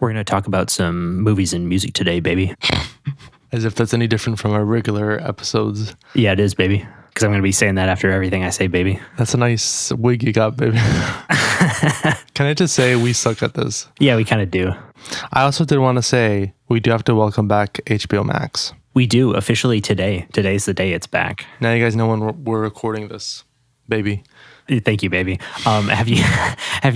We're going to talk about some movies and music today, baby. As if that's any different from our regular episodes. Yeah, it is, baby. Because I'm going to be saying that after everything I say, baby. That's a nice wig you got, baby. Can I just say we suck at this? Yeah, we kind of do. I also did want to say we do have to welcome back HBO Max. We do, officially today. Today's the day it's back. Now you guys know when we're recording this, baby. Thank you, baby. Have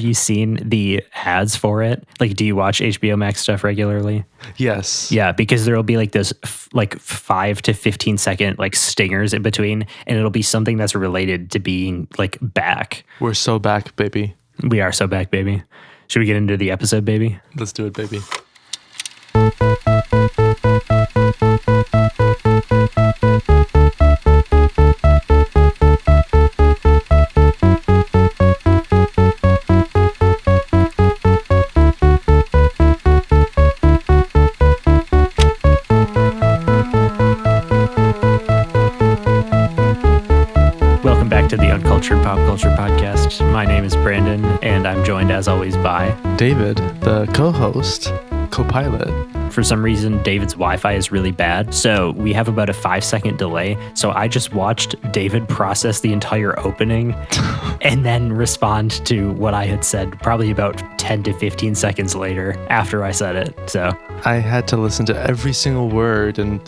you seen the ads for it? Like, do you watch HBO Max stuff regularly? Yes. Yeah, because there'll be like this 5 to 15 second like stingers in between, and it'll be something that's related to being like back. We're so back, baby. We are so back, baby. Should we get into the episode, baby? Let's do it, baby. Pop Culture Podcast. My name is Brandon, and I'm joined as always by David, the co-host, co-pilot. For some reason, David's Wi-Fi is really bad, so we have about a 5-second delay. So I just watched David process the entire opening and then respond to what I had said probably about 10 to 15 seconds later after I said it. So I had to listen to every single word and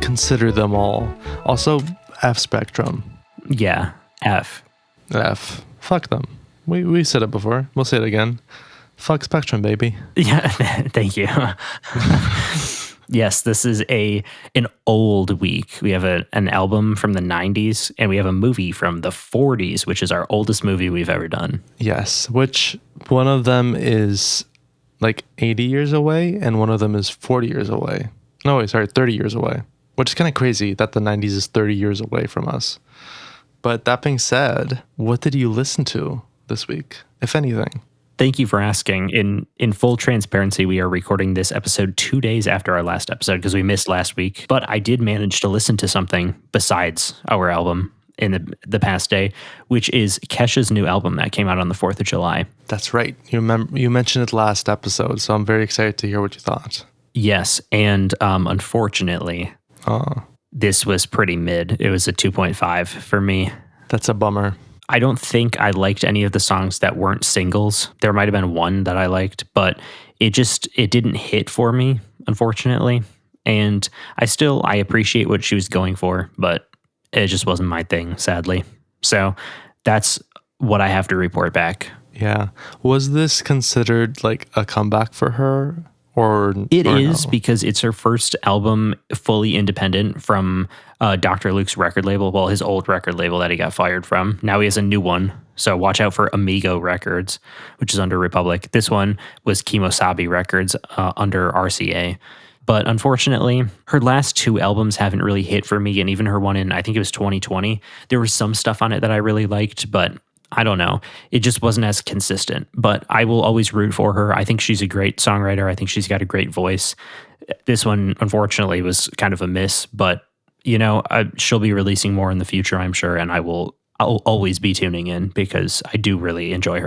consider them all. Also, F Spectrum. Yeah, F. Fuck them. We said it before. We'll say it again. Fuck Spectrum, baby. Yeah, thank you. Yes, this is an old week. We have an album from the 90s, and we have a movie from the 40s, which is our oldest movie we've ever done. Yes, which one of them is like 80 years away, and one of them is 40 years away. No, wait, sorry, 30 years away. Which is kind of crazy that the 90s is 30 years away from us. But that being said, what did you listen to this week, if anything? Thank you for asking. In full transparency, we are recording this episode 2 days after our last episode because we missed last week. But I did manage to listen to something besides our album in the past day, which is Kesha's new album that came out on the 4th of July. That's right. You mentioned it last episode, so I'm very excited to hear what you thought. Yes, and unfortunately... This was pretty mid. It was a 2.5 for me. That's a bummer. I don't think I liked any of the songs that weren't singles. There might have been one that I liked, but it didn't hit for me, unfortunately. And I appreciate what she was going for, but it just wasn't my thing, sadly. So that's what I have to report back. Yeah. Was this considered like a comeback for her? It is, because it's her first album fully independent from Dr. Luke's record label. Well, his old record label that he got fired from. Now he has a new one. So watch out for Amigo Records, which is under Republic. This one was Kimosabi Records under RCA. But unfortunately, her last two albums haven't really hit for me. And even her one in, I think it was 2020, there was some stuff on it that I really liked, but I don't know. It just wasn't as consistent, but I will always root for her. I think she's a great songwriter. I think she's got a great voice. This one, unfortunately, was kind of a miss, but she'll be releasing more in the future, I'm sure. And I'll always be tuning in because I do really enjoy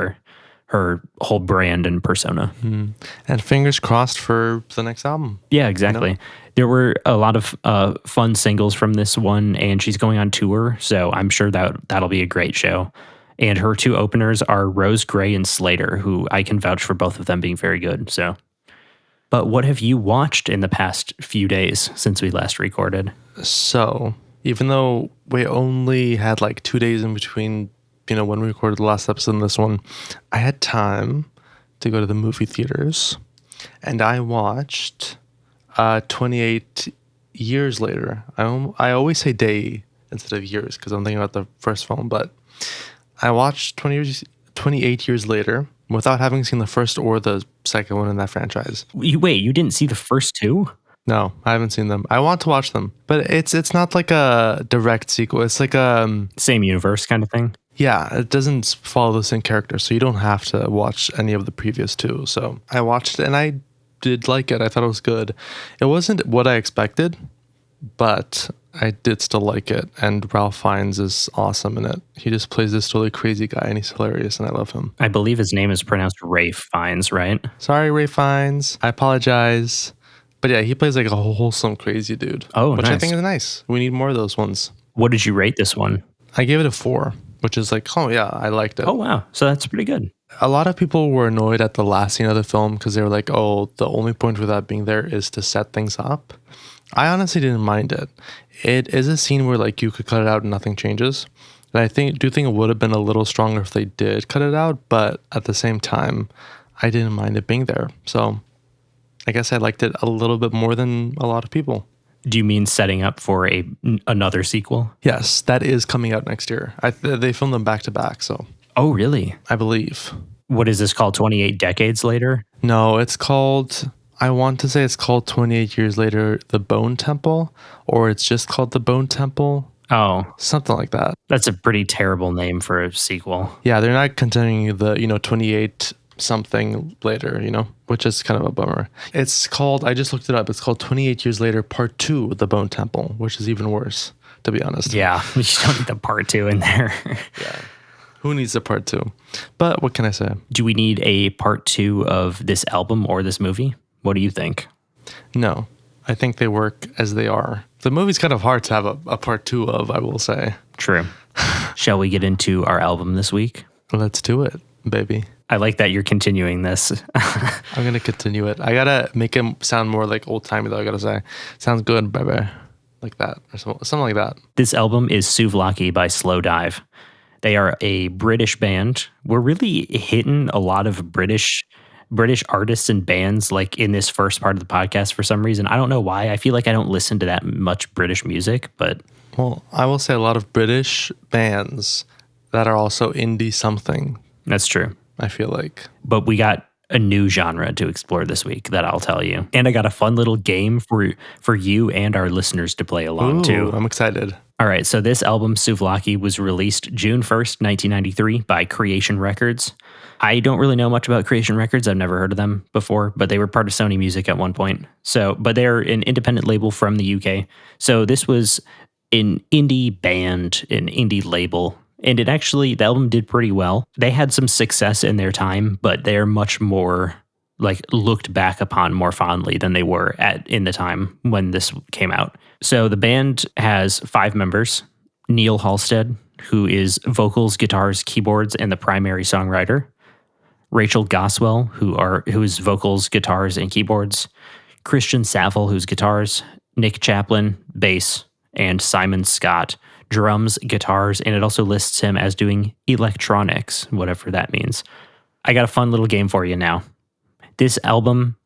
her whole brand and persona. And fingers crossed for the next album. Yeah, exactly. There were a lot of fun singles from this one, and she's going on tour. So I'm sure that'll be a great show. And her two openers are Rose Gray and Slater, who I can vouch for both of them being very good. So, but what have you watched in the past few days since we last recorded? So, even though we only had like 2 days in between, when we recorded the last episode and this one, I had time to go to the movie theaters, and I watched 28 Years Later. I always say day instead of years because I'm thinking about the first film, but I watched 28 Years Later without having seen the first or the second one in that franchise. Wait, you didn't see the first two? No, I haven't seen them. I want to watch them, but it's not like a direct sequel. It's like a... Same universe kind of thing? Yeah, it doesn't follow the same character, so you don't have to watch any of the previous two. So I watched it, and I did like it. I thought it was good. It wasn't what I expected, but I did still like it. And Ralph Fiennes is awesome in it. He just plays this totally crazy guy, and he's hilarious, and I love him. I believe his name is pronounced Rafe Fiennes, right? Sorry, Ray Fiennes. I apologize. But yeah, he plays like a wholesome, crazy dude. Oh, which nice. I think is nice. We need more of those ones. What did you rate this one? I gave it a 4, which is like, oh yeah, I liked it. Oh, wow. So that's pretty good. A lot of people were annoyed at the last scene of the film because they were like, oh, the only point for that being there is to set things up. I honestly didn't mind it. It is a scene where like you could cut it out and nothing changes. And I do think it would have been a little stronger if they did cut it out, but at the same time, I didn't mind it being there. So I guess I liked it a little bit more than a lot of people. Do you mean setting up for another sequel? Yes, that is coming out next year. They filmed them back to back, so. Oh, really? I believe. What is this called? 28 Decades Later? No, it's called, I want to say it's called 28 Years Later, The Bone Temple, or it's just called The Bone Temple. Oh. Something like that. That's a pretty terrible name for a sequel. Yeah, they're not continuing the, 28 something later, which is kind of a bummer. It's called, I just looked it up, it's called 28 Years Later, Part 2, The Bone Temple, which is even worse, to be honest. Yeah, you don't need the Part 2 in there. Yeah. Who needs a Part 2? But what can I say? Do we need a Part 2 of this album or this movie? What do you think? No, I think they work as they are. The movie's kind of hard to have a Part 2 of, I will say. True. Shall we get into our album this week? Let's do it, baby. I like that you're continuing this. I'm going to continue it. I got to make it sound more like old-timey, though, I got to say. Sounds good, baby. Like that, or something like that. This album is Souvlaki by Slowdive. They are a British band. We're really hitting a lot of British artists and bands like in this first part of the podcast for some reason. I don't know why. I feel like I don't listen to that much British music, but... Well, I will say a lot of British bands that are also indie something. That's true. I feel like. But we got a new genre to explore this week that I'll tell you. And I got a fun little game for you and our listeners to play along too. I'm excited. All right, so this album, Souvlaki, was released June 1st, 1993 by Creation Records. I don't really know much about Creation Records. I've never heard of them before, but they were part of Sony Music at one point. But they're an independent label from the UK. So this was an indie band, an indie label. And the album did pretty well. They had some success in their time, but they're much more looked back upon more fondly than they were in the time when this came out. So the band has 5 members. Neil Halstead, who is vocals, guitars, keyboards, and the primary songwriter. Rachel Goswell, who is vocals, guitars, and keyboards. Christian Saville, who's guitars. Nick Chaplin, bass, and Simon Scott, drums, guitars, and it also lists him as doing electronics, whatever that means. I got a fun little game for you now. This album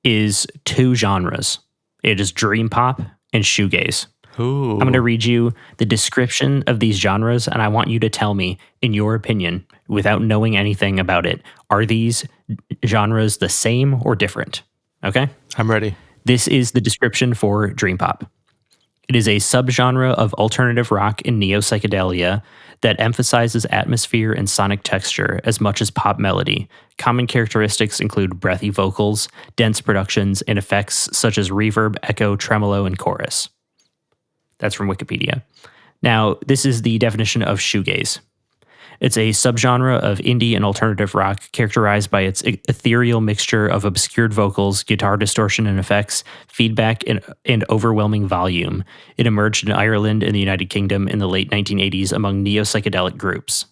is 2 genres. It is dream pop and shoegaze. Ooh. I'm going to read you the description of these genres, and I want you to tell me, in your opinion, without knowing anything about it, are these genres the same or different? Okay? I'm ready. This is the description for dream pop. It is a subgenre of alternative rock and neo-psychedelia that emphasizes atmosphere and sonic texture as much as pop melody. Common characteristics include breathy vocals, dense productions, and effects such as reverb, echo, tremolo, and chorus. That's from Wikipedia. Now, this is the definition of shoegaze. It's a subgenre of indie and alternative rock characterized by its ethereal mixture of obscured vocals, guitar distortion and effects, feedback, and overwhelming volume. It emerged in Ireland and the United Kingdom in the late 1980s among neo-psychedelic groups.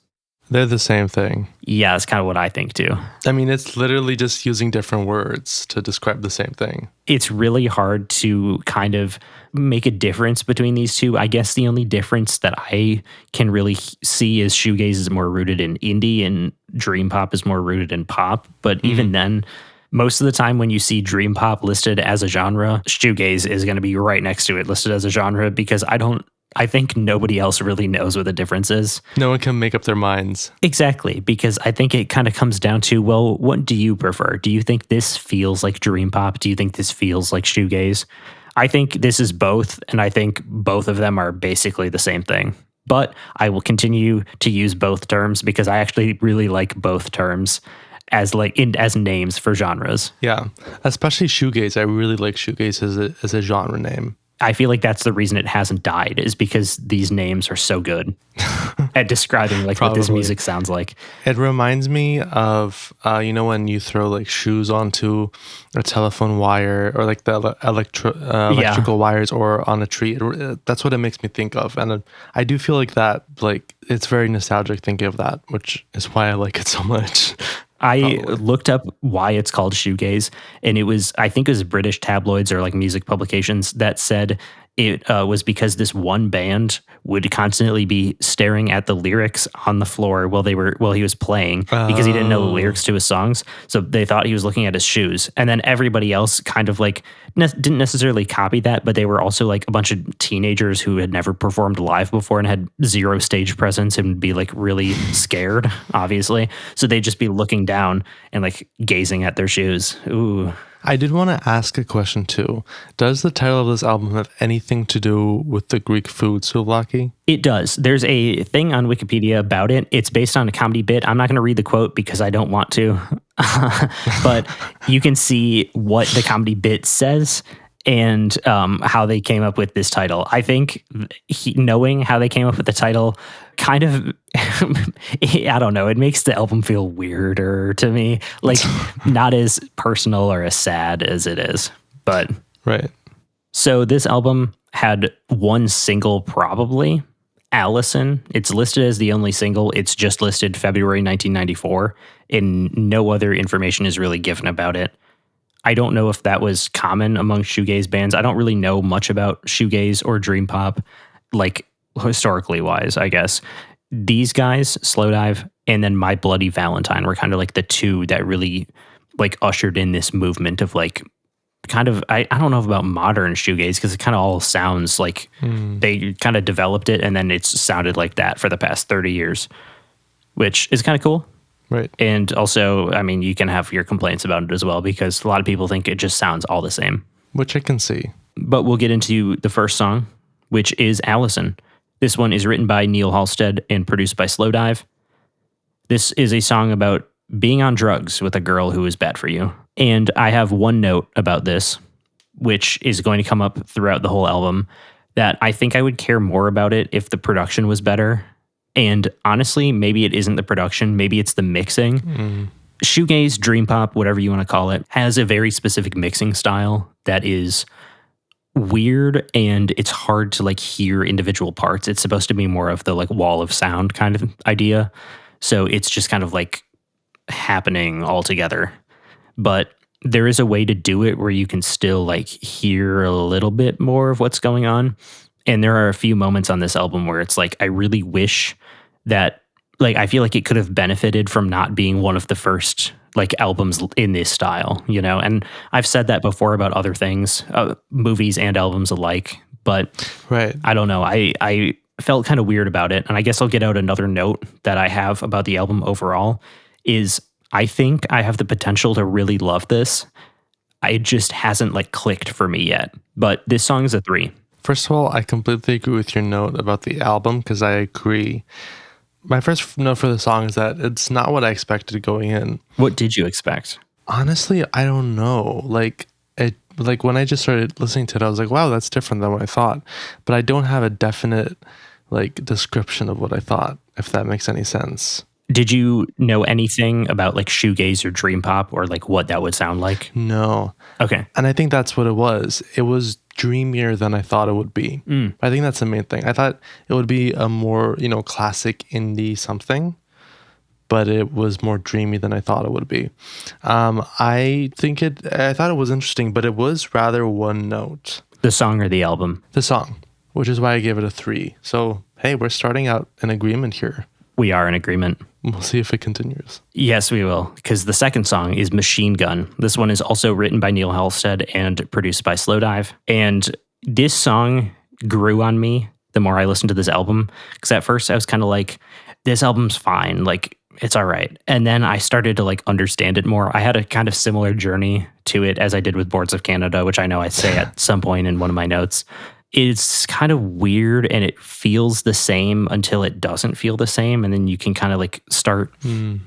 They're the same thing. Yeah, that's kind of what I think too. I mean, it's literally just using different words to describe the same thing. It's really hard to kind of make a difference between these two. I guess the only difference that I can really see is shoegaze is more rooted in indie and dream pop is more rooted in pop. But even then, most of the time when you see dream pop listed as a genre, shoegaze is going to be right next to it listed as a genre because I think nobody else really knows what the difference is. No one can make up their minds. Exactly, because I think it kind of comes down to, well, what do you prefer? Do you think this feels like dream pop? Do you think this feels like shoegaze? I think this is both, and I think both of them are basically the same thing. But I will continue to use both terms because I actually really like both terms as names for genres. Yeah, especially shoegaze. I really like shoegaze as a genre name. I feel like that's the reason it hasn't died, is because these names are so good at describing like what this music sounds like. It reminds me of, when you throw like shoes onto a telephone wire, or like the electrical wires, or on a tree. That's what it makes me think of. And I do feel like that, like it's very nostalgic thinking of that, which is why I like it so much. I looked up why it's called shoegaze, and I think it was British tabloids or like music publications that said it was because this one band would constantly be staring at the lyrics on the floor while he was playing, because he didn't know the lyrics to his songs. So they thought he was looking at his shoes. And then everybody else kind of like didn't necessarily copy that, but they were also like a bunch of teenagers who had never performed live before and had zero stage presence and would be like really scared, obviously. So they'd just be looking down and like gazing at their shoes. Ooh. I did want to ask a question too. Does the title of this album have anything to do with the Greek food souvlaki? It does. There's a thing on Wikipedia about it. It's based on a comedy bit. I'm not going to read the quote because I don't want to. But you can see what the comedy bit says and how they came up with this title. I think knowing how they came up with the title kind of, I don't know, it makes the album feel weirder to me. Like not as personal or as sad as it is. But right. So this album had one single, probably, Allison. It's listed as the only single. It's just listed February 1994, and no other information is really given about it. I don't know if that was common among shoegaze bands. I don't really know much about shoegaze or dream pop, like historically wise, I guess. These guys, Slowdive and then My Bloody Valentine, were kind of like the two that really like ushered in this movement of like kind of, I don't know about modern shoegaze, because it kind of all sounds like they kind of developed it and then it's sounded like that for the past 30 years, which is kind of cool. Right. And also, I mean, you can have your complaints about it as well, because a lot of people think it just sounds all the same. Which I can see. But we'll get into the first song, which is Allison. This one is written by Neil Halstead and produced by Slowdive. This is a song about being on drugs with a girl who is bad for you. And I have one note about this, which is going to come up throughout the whole album, that I think I would care more about it if the production was better. And honestly, maybe it isn't the production, maybe it's the mixing. Shoegaze, dream pop, whatever you want to call it, has a very specific mixing style that is weird, and it's hard to like hear individual parts. It's supposed to be more of the like wall of sound kind of idea. So it's just kind of like happening all together. But there is a way to do it where you can still like hear a little bit more of what's going on. And there are a few moments on this album where it's like, I really wish that, like, I feel like it could have benefited from not being one of the first like albums in this style, you know? And I've said that before about other things, movies and albums alike, but right. I don't know. I felt kind of weird about it. And I guess I'll get out another note that I have about the album overall is I think I have the potential to really love this. It just hasn't like clicked for me yet, but this song is a 3. First of all, I completely agree with your note about the album, because I agree. My first note for the song is that it's not what I expected going in. What did you expect? Honestly, I don't know. Like when I just started listening to it, I was like, wow, that's different than what I thought. But I don't have a definite like description of what I thought, if that makes any sense. Did you know anything about like shoegaze or dream pop or like what that would sound like? No. Okay. And I think that's what it was. It was dreamier than I thought it would be. I think that's the main thing. I thought it would be a more, classic indie something, but it was more dreamy than I thought it would be. I thought it was interesting, but it was rather one note. The song or the album? The song, which is why I gave it a 3. So, hey, we're starting out in agreement here. We are in agreement. We'll see if it continues. Yes, we will, because the second song is Machine Gun. This one is also written by Neil Halstead and produced by Slowdive. And this song grew on me the more I listened to this album, because at first I was kind of like, this album's fine, like it's all right. And then I started to like understand it more. I had a kind of similar journey to it as I did with Boards of Canada, which I know I say at some point in one of my notes. it's kind of weird and it feels the same until it doesn't feel the same. And then you can kind of like start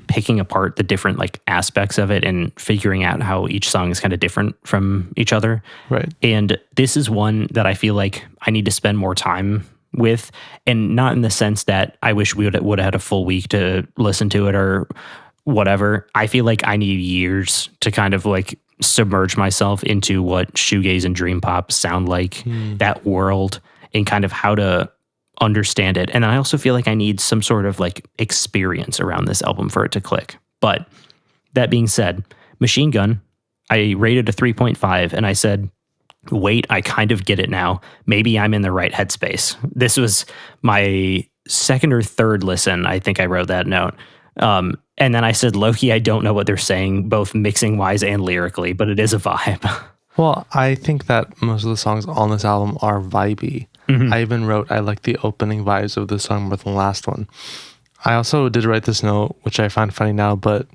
picking apart the different like aspects of it and figuring out how each song is kind of different from each other. Right. And this is one that I feel like I need to spend more time with, and not in the sense that I wish we would have had a full week to listen to it or whatever. I feel like I need years to kind of like submerge myself into what shoegaze and dream pop sound like, that world, and kind of how to understand it. And I also feel like I need some sort of like experience around this album for it to click. But that being said, Machine Gun, I rated a 3.5 and I said, wait, I kind of get it now. Maybe I'm in the right headspace. This was my second or third listen. I think I wrote that note. And then I said, Loki, I don't know what they're saying, both mixing wise and lyrically, but it is a vibe. Well, I think that most of the songs on this album are vibey. I even wrote, I like the opening vibes of this song more than the last one. I also did write this note, which I find funny now, but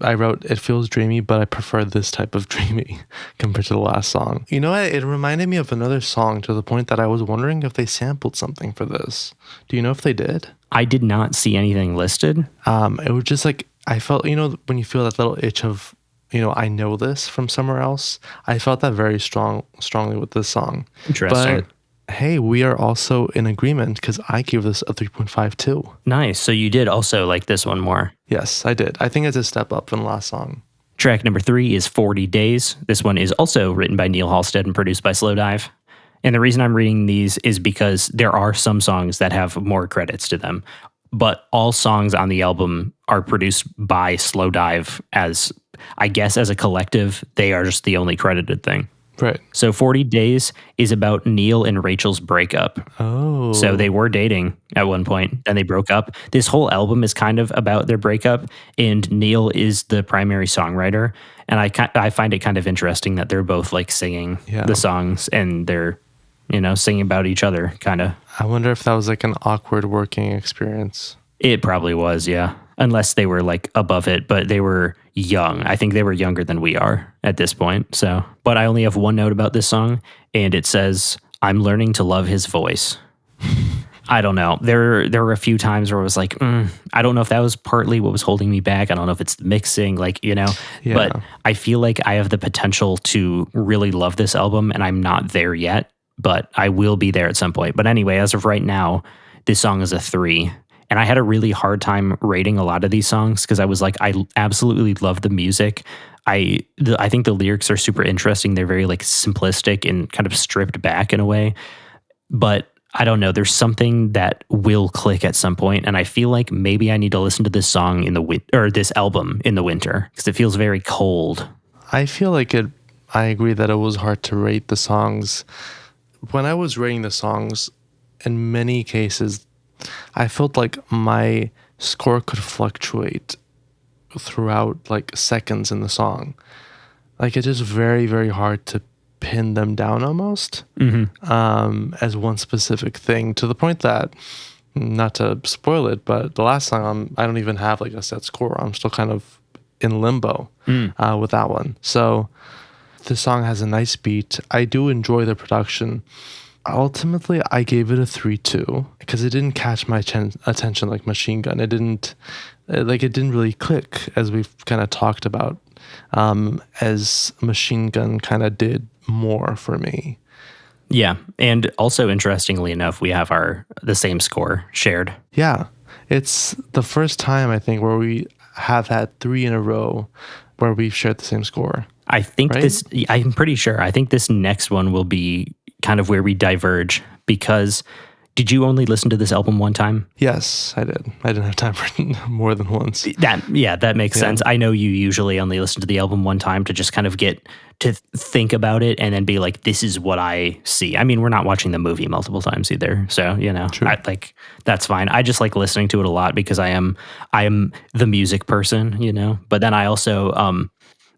I wrote, it feels dreamy, but I prefer this type of dreamy compared to the last song. You know what? It reminded me of another song to the point that I was wondering if they sampled something for this. Do you know if they did? I did not see anything listed. It was just like, I felt, when you feel that little itch of, I know this from somewhere else. I felt that very strongly with this song. Interesting. But hey, we are also in agreement because I gave this a 3.5 too. Nice. So you did also like this one more. Yes, I did. I think it's a step up from the last song. Track number 3 is 40 Days. This one is also written by Neil Halstead and produced by Slowdive. And the reason I'm reading these is because there are some songs that have more credits to them, but all songs on the album are produced by Slowdive as, I guess, as a collective. They are just the only credited thing. Right. So 40 Days is about Neil and Rachel's breakup. Oh. So they were dating at one point, then they broke up. This whole album is kind of about their breakup, and Neil is the primary songwriter. And I find it kind of interesting that they're both like singing the songs, and they're, singing about each other, kind of. I wonder if that was like an awkward working experience. It probably was, yeah. Unless they were like above it, but they were young. I think they were younger than we are at this point. So, but I only have one note about this song, and it says, I'm learning to love his voice. I don't know. There were a few times where I was like, I don't know if that was partly what was holding me back. I don't know if it's the mixing, but I feel like I have the potential to really love this album, and I'm not there yet, but I will be there at some point. But anyway, as of right now, this song is a 3. And I had a really hard time rating a lot of these songs because I was like, I absolutely love the music. I think the lyrics are super interesting. They're very like simplistic and kind of stripped back in a way. But I don't know. There's something that will click at some point, and I feel like maybe I need to listen to this song this album in the winter because it feels very cold. I feel like it. I agree that it was hard to rate the songs. When I was rating the songs, in many cases, I felt like my score could fluctuate throughout like seconds in the song. Like it's just very, very hard to pin them down almost as one specific thing, to the point that, not to spoil it, but the last song I don't even have like a set score. I'm still kind of in limbo with that one. So the song has a nice beat. I do enjoy the production. Ultimately, I gave it a 3.2 because it didn't catch my attention like Machine Gun. It didn't really click, as we've kind of talked about, as Machine Gun kind of did more for me. Yeah, and also interestingly enough, we have the same score shared. Yeah, it's the first time I think where we have had 3 in a row where we've shared the same score. I think I'm pretty sure. I think this next one will be kind of where we diverge, because did you only listen to this album one time? Yes, I did. I didn't have time for more than once. That makes sense. I know you usually only listen to the album one time to just kind of get to think about it and then be like, this is what I see. I mean, we're not watching the movie multiple times either. So, that's fine. I just like listening to it a lot because I am the music person, but then I also,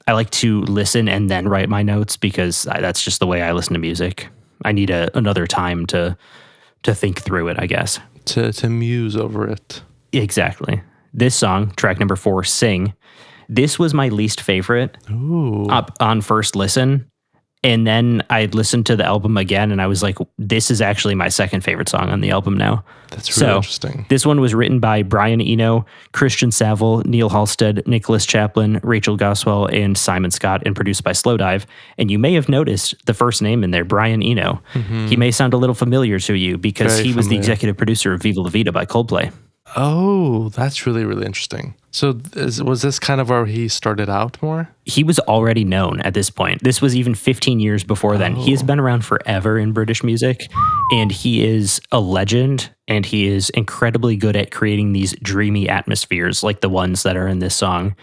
I like to listen and then write my notes because that's just the way I listen to music. I need another time to think through it, I guess. To muse over it. Exactly. This song, track number 4, Sing. This was my least favorite. Ooh. Up on first listen. And then I listened to the album again and I was like, this is actually my second favorite song on the album now. That's really interesting. This one was written by Brian Eno, Christian Saville, Neil Halstead, Nicholas Chaplin, Rachel Goswell, and Simon Scott, and produced by Slowdive. And you may have noticed the first name in there, Brian Eno. Mm-hmm. He may sound a little familiar to you because he was the executive producer of Viva La Vida by Coldplay. Oh, that's really, really interesting. So was this kind of where he started out more? He was already known at this point. This was even 15 years before then. He has been around forever in British music, and he is a legend, and he is incredibly good at creating these dreamy atmospheres like the ones that are in this song,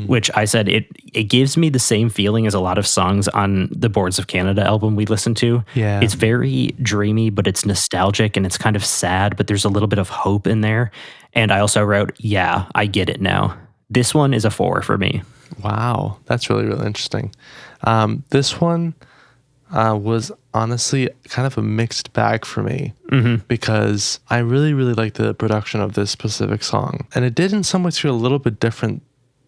which I said, it gives me the same feeling as a lot of songs on the Boards of Canada album we listened to. Yeah. It's very dreamy, but it's nostalgic, and it's kind of sad, but there's a little bit of hope in there. And I also wrote, yeah, I get it now. This one is a 4 for me. Wow, that's really, really interesting. This one was honestly kind of a mixed bag for me because I really, really like the production of this specific song. And it did in some ways feel a little bit different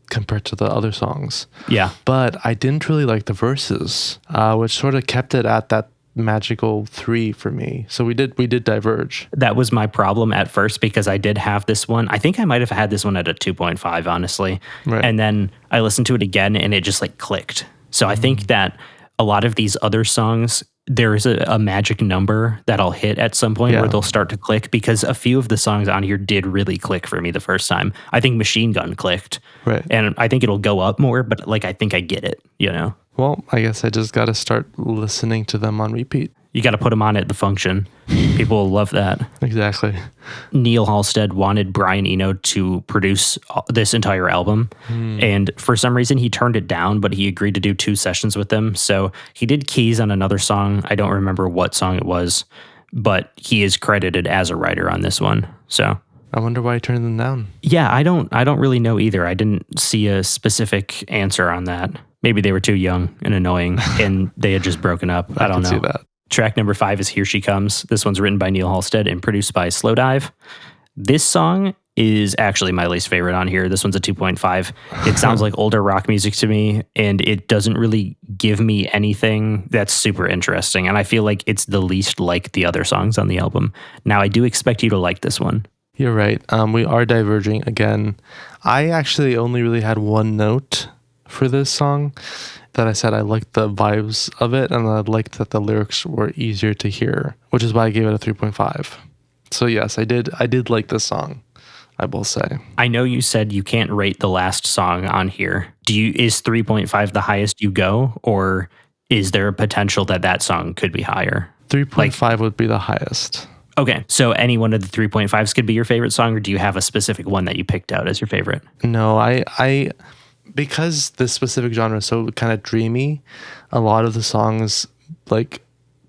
compared to the other songs. Yeah. But I didn't really like the verses, which sort of kept it at that magical 3 for me. So we did diverge. That was my problem at first because I did have this one. I think I might have had this one at a 2.5, honestly. Right. And then I listened to it again and it just like clicked. So I think that a lot of these other songs, there is a magic number that I'll hit at some point where they'll start to click, because a few of the songs on here did really click for me the first time. I think Machine Gun clicked. Right. And I think it'll go up more, but like I think I get it, you know? Well, I guess I just got to start listening to them on repeat. You got to put them on at the function. People will love that. Exactly. Neil Halstead wanted Brian Eno to produce this entire album. And for some reason, he turned it down, but he agreed to do 2 sessions with them. So he did keys on another song. I don't remember what song it was, but he is credited as a writer on this one. So I wonder why he turned them down. yeah, I don't really know either. I didn't see a specific answer on that. Maybe they were too young and annoying and they had just broken up. I don't know. See that. Track number 5 is Here She Comes. This one's written by Neil Halstead and produced by Slowdive. This song is actually my least favorite on here. This one's a 2.5. It sounds like older rock music to me, and it doesn't really give me anything that's super interesting. And I feel like it's the least like the other songs on the album. Now, I do expect you to like this one. You're right. We are diverging again. I actually only really had one note for this song that I said I liked the vibes of it, and I liked that the lyrics were easier to hear, which is why I gave it a 3.5. So yes, I did like this song, I will say. I know you said you can't rate the last song on here. Is 3.5 the highest you go, or is there a potential that song could be higher? 3.5 would be the highest. Okay, so any one of the 3.5s could be your favorite song, or do you have a specific one that you picked out as your favorite? No, I because this specific genre is so kind of dreamy, a lot of the songs like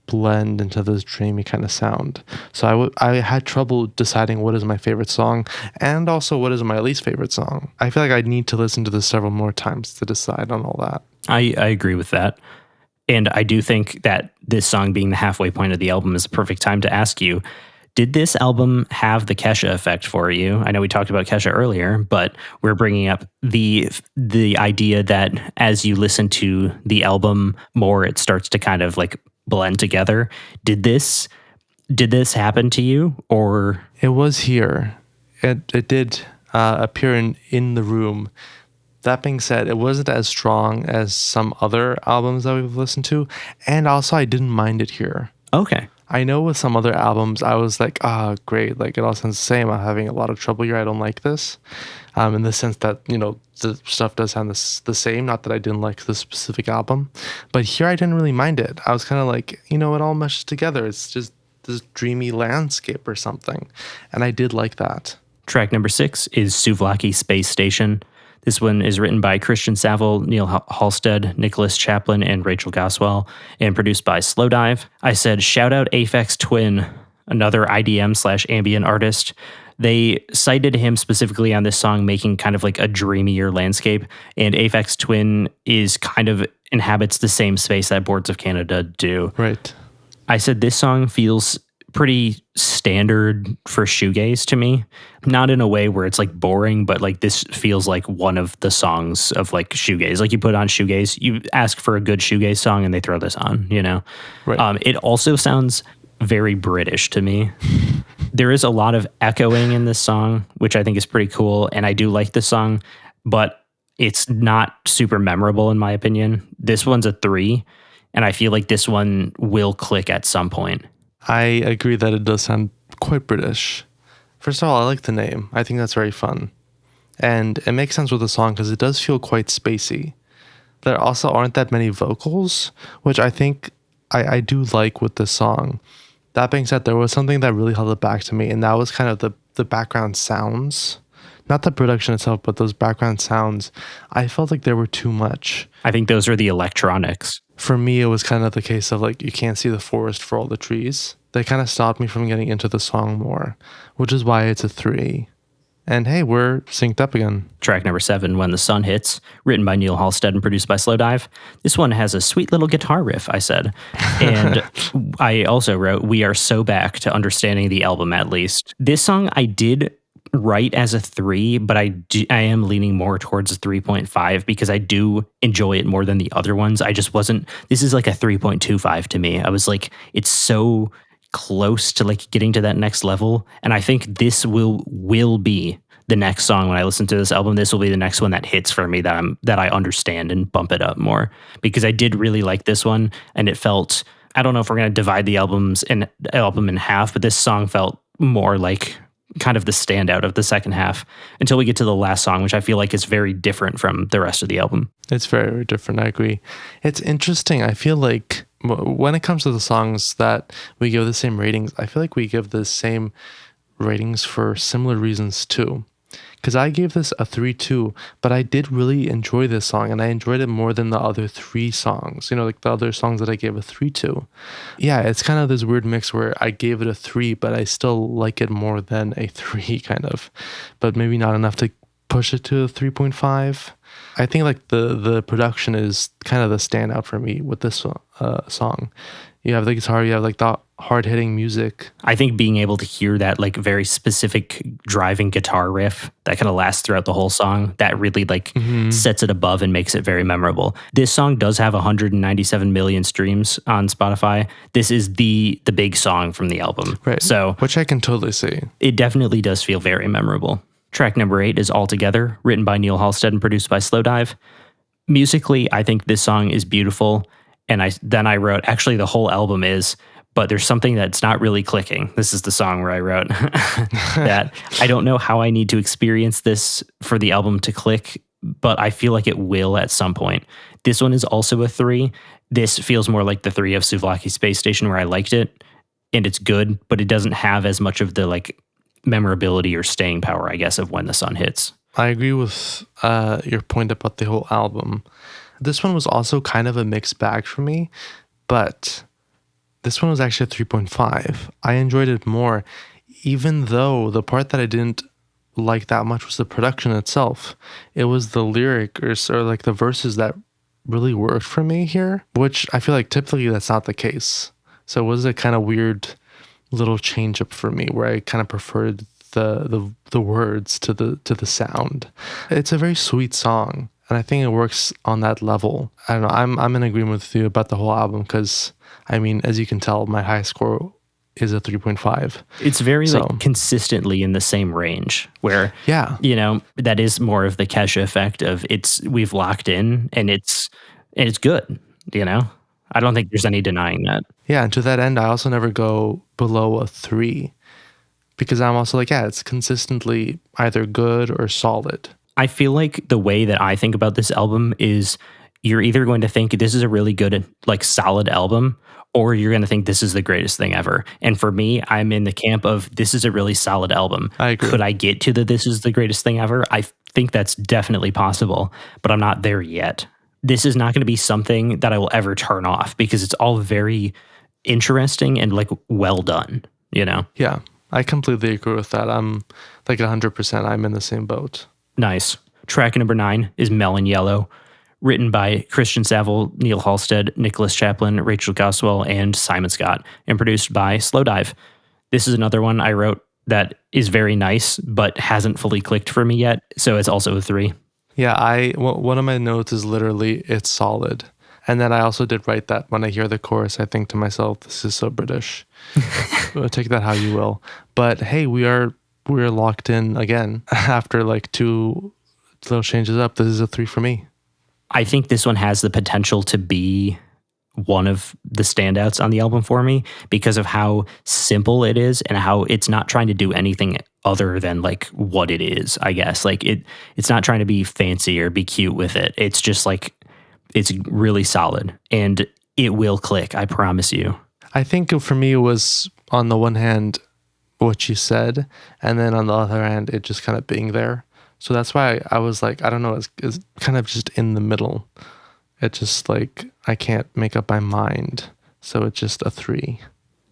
blend into this dreamy kind of sound. So I had trouble deciding what is my favorite song and also what is my least favorite song. I feel like I need to listen to this several more times to decide on all that. I agree with that. And I do think that this song being the halfway point of the album is a perfect time to ask you, did this album have the Kesha effect for you? I know we talked about Kesha earlier, but we're bringing up the idea that as you listen to the album more, it starts to kind of like blend together. Did this happen to you, or? It was here. It did appear in the room. That being said, it wasn't as strong as some other albums that we've listened to. And also, I didn't mind it here. Okay. I know with some other albums, I was like, great. Like, it all sounds the same. I'm having a lot of trouble here. I don't like this. In the sense that, you know, the stuff does sound the same. Not that I didn't like the specific album. But here, I didn't really mind it. I was kind of like, you know, it all meshes together. It's just this dreamy landscape or something. And I did like that. Track number 6 is Souvlaki Space Station. This one is written by Christian Saville, Neil Halstead, Nicholas Chaplin, and Rachel Goswell, and produced by Slowdive. I said, shout out Aphex Twin, another IDM/ambient artist. They cited him specifically on this song, making kind of like a dreamier landscape. And Aphex Twin is kind of inhabits the same space that Boards of Canada do. Right. I said, this song feels pretty standard for shoegaze to me. Not in a way where it's like boring, but like this feels like one of the songs of like shoegaze. Like you put on shoegaze, you ask for a good shoegaze song and they throw this on, you know? Right. It also sounds very British to me. There is a lot of echoing in this song, which I think is pretty cool. And I do like this song, but it's not super memorable in my opinion. This one's a 3, and I feel like this one will click at some point. I agree that it does sound quite British. First of all, I like the name. I think that's very fun. And it makes sense with the song because it does feel quite spacey. There also aren't that many vocals, which I think I do like with this song. That being said, there was something that really held it back to me, and that was kind of the background sounds. Not the production itself, but those background sounds. I felt like there were too much. I think those are the electronics. For me, it was kind of the case of like, you can't see the forest for all the trees. They kind of stopped me from getting into the song more, which is why it's a 3. And hey, we're synced up again. Track number 7, When the Sun Hits, written by Neil Halstead and produced by Slowdive. This one has a sweet little guitar riff, I said. And I also wrote, we are so back to understanding the album at least. This song I did write as a 3, but I am leaning more towards a 3.5 because I do enjoy it more than the other ones. I just wasn't, this is like a 3.25 to me. I was like, it's so close to like getting to that next level. And I think this will be the next song when I listen to this album. This will be the next one that hits for me that I understand and bump it up more, because I did really like this one. And it felt, I don't know if we're going to divide the album in half, but this song felt more like kind of the standout of the second half until we get to the last song, which I feel like is very different from the rest of the album. It's very, very different. I agree. It's interesting. I feel like when it comes to the songs that we give the same ratings, I feel like we give the same ratings for similar reasons too. Because I gave this a 3 too, but I did really enjoy this song, and I enjoyed it more than the other 3 songs, you know, like the other songs that I gave a 3 to. Yeah, it's kind of this weird mix where I gave it a 3, but I still like it more than a 3 kind of, but maybe not enough to push it to a 3.5. I think like the production is kind of the standout for me with this song. You have the guitar, you have like the hard-hitting music. I think being able to hear that like very specific driving guitar riff that kind of lasts throughout the whole song, that really like sets it above and makes it very memorable. This song does have 197 million streams on Spotify. This is the big song from the album. Right. So, which I can totally see. It definitely does feel very memorable. Track number 8 is All Together, written by Neil Halstead and produced by Slowdive. Musically, I think this song is beautiful. And I wrote, actually the whole album is, but there's something that's not really clicking. This is the song where I wrote that I don't know how I need to experience this for the album to click, but I feel like it will at some point. This one is also a 3. This feels more like the 3 of Souvlaki Space Station, where I liked it and it's good, but it doesn't have as much of the like memorability or staying power, I guess, of When the Sun Hits. I agree with your point about the whole album. This one was also kind of a mixed bag for me, but this one was actually a 3.5. I enjoyed it more, even though the part that I didn't like that much was the production itself. It was the lyric or like the verses that really worked for me here, which I feel like typically that's not the case. So it was a kind of weird little change up for me where I kind of preferred the words to the sound. It's a very sweet song, and I think it works on that level. I don't know. I'm in agreement with you about the whole album because, I mean, as you can tell, my high score is a 3.5. It's very like consistently in the same range where, you know, that is more of the Kesha effect of we've locked in and it's good, you know? I don't think there's any denying that. Yeah, and to that end, I also never go below a 3 because I'm also like, it's consistently either good or solid. I feel like the way that I think about this album is you're either going to think this is a really good, like solid album, or you're going to think this is the greatest thing ever. And for me, I'm in the camp of this is a really solid album. I agree. Could I get to this is the greatest thing ever? I think that's definitely possible, but I'm not there yet. This is not going to be something that I will ever turn off because it's all very interesting and like well done, you know? Yeah, I completely agree with that. I'm like 100%. I'm in the same boat. Nice. Track number 9 is Melon Yellow, written by Christian Saville, Neil Halstead, Nicholas Chaplin, Rachel Goswell, and Simon Scott, and produced by Slowdive. This is another one I wrote that is very nice, but hasn't fully clicked for me yet. So it's also a 3. Yeah, one of my notes is literally it's solid. And then I also did write that when I hear the chorus, I think to myself, this is so British. Take that how you will. But hey, we're locked in again after like 2 little changes up. This is a 3 for me. I think this one has the potential to be one of the standouts on the album for me because of how simple it is and how it's not trying to do anything other than like what it is, I guess. Like it's not trying to be fancy or be cute with it. It's just like, it's really solid and it will click. I promise you. I think for me, it was on the one hand, what you said, and then on the other hand, it just kind of being there. So that's why I was like, I don't know, it's kind of just in the middle. It just like, I can't make up my mind. So it's just a 3.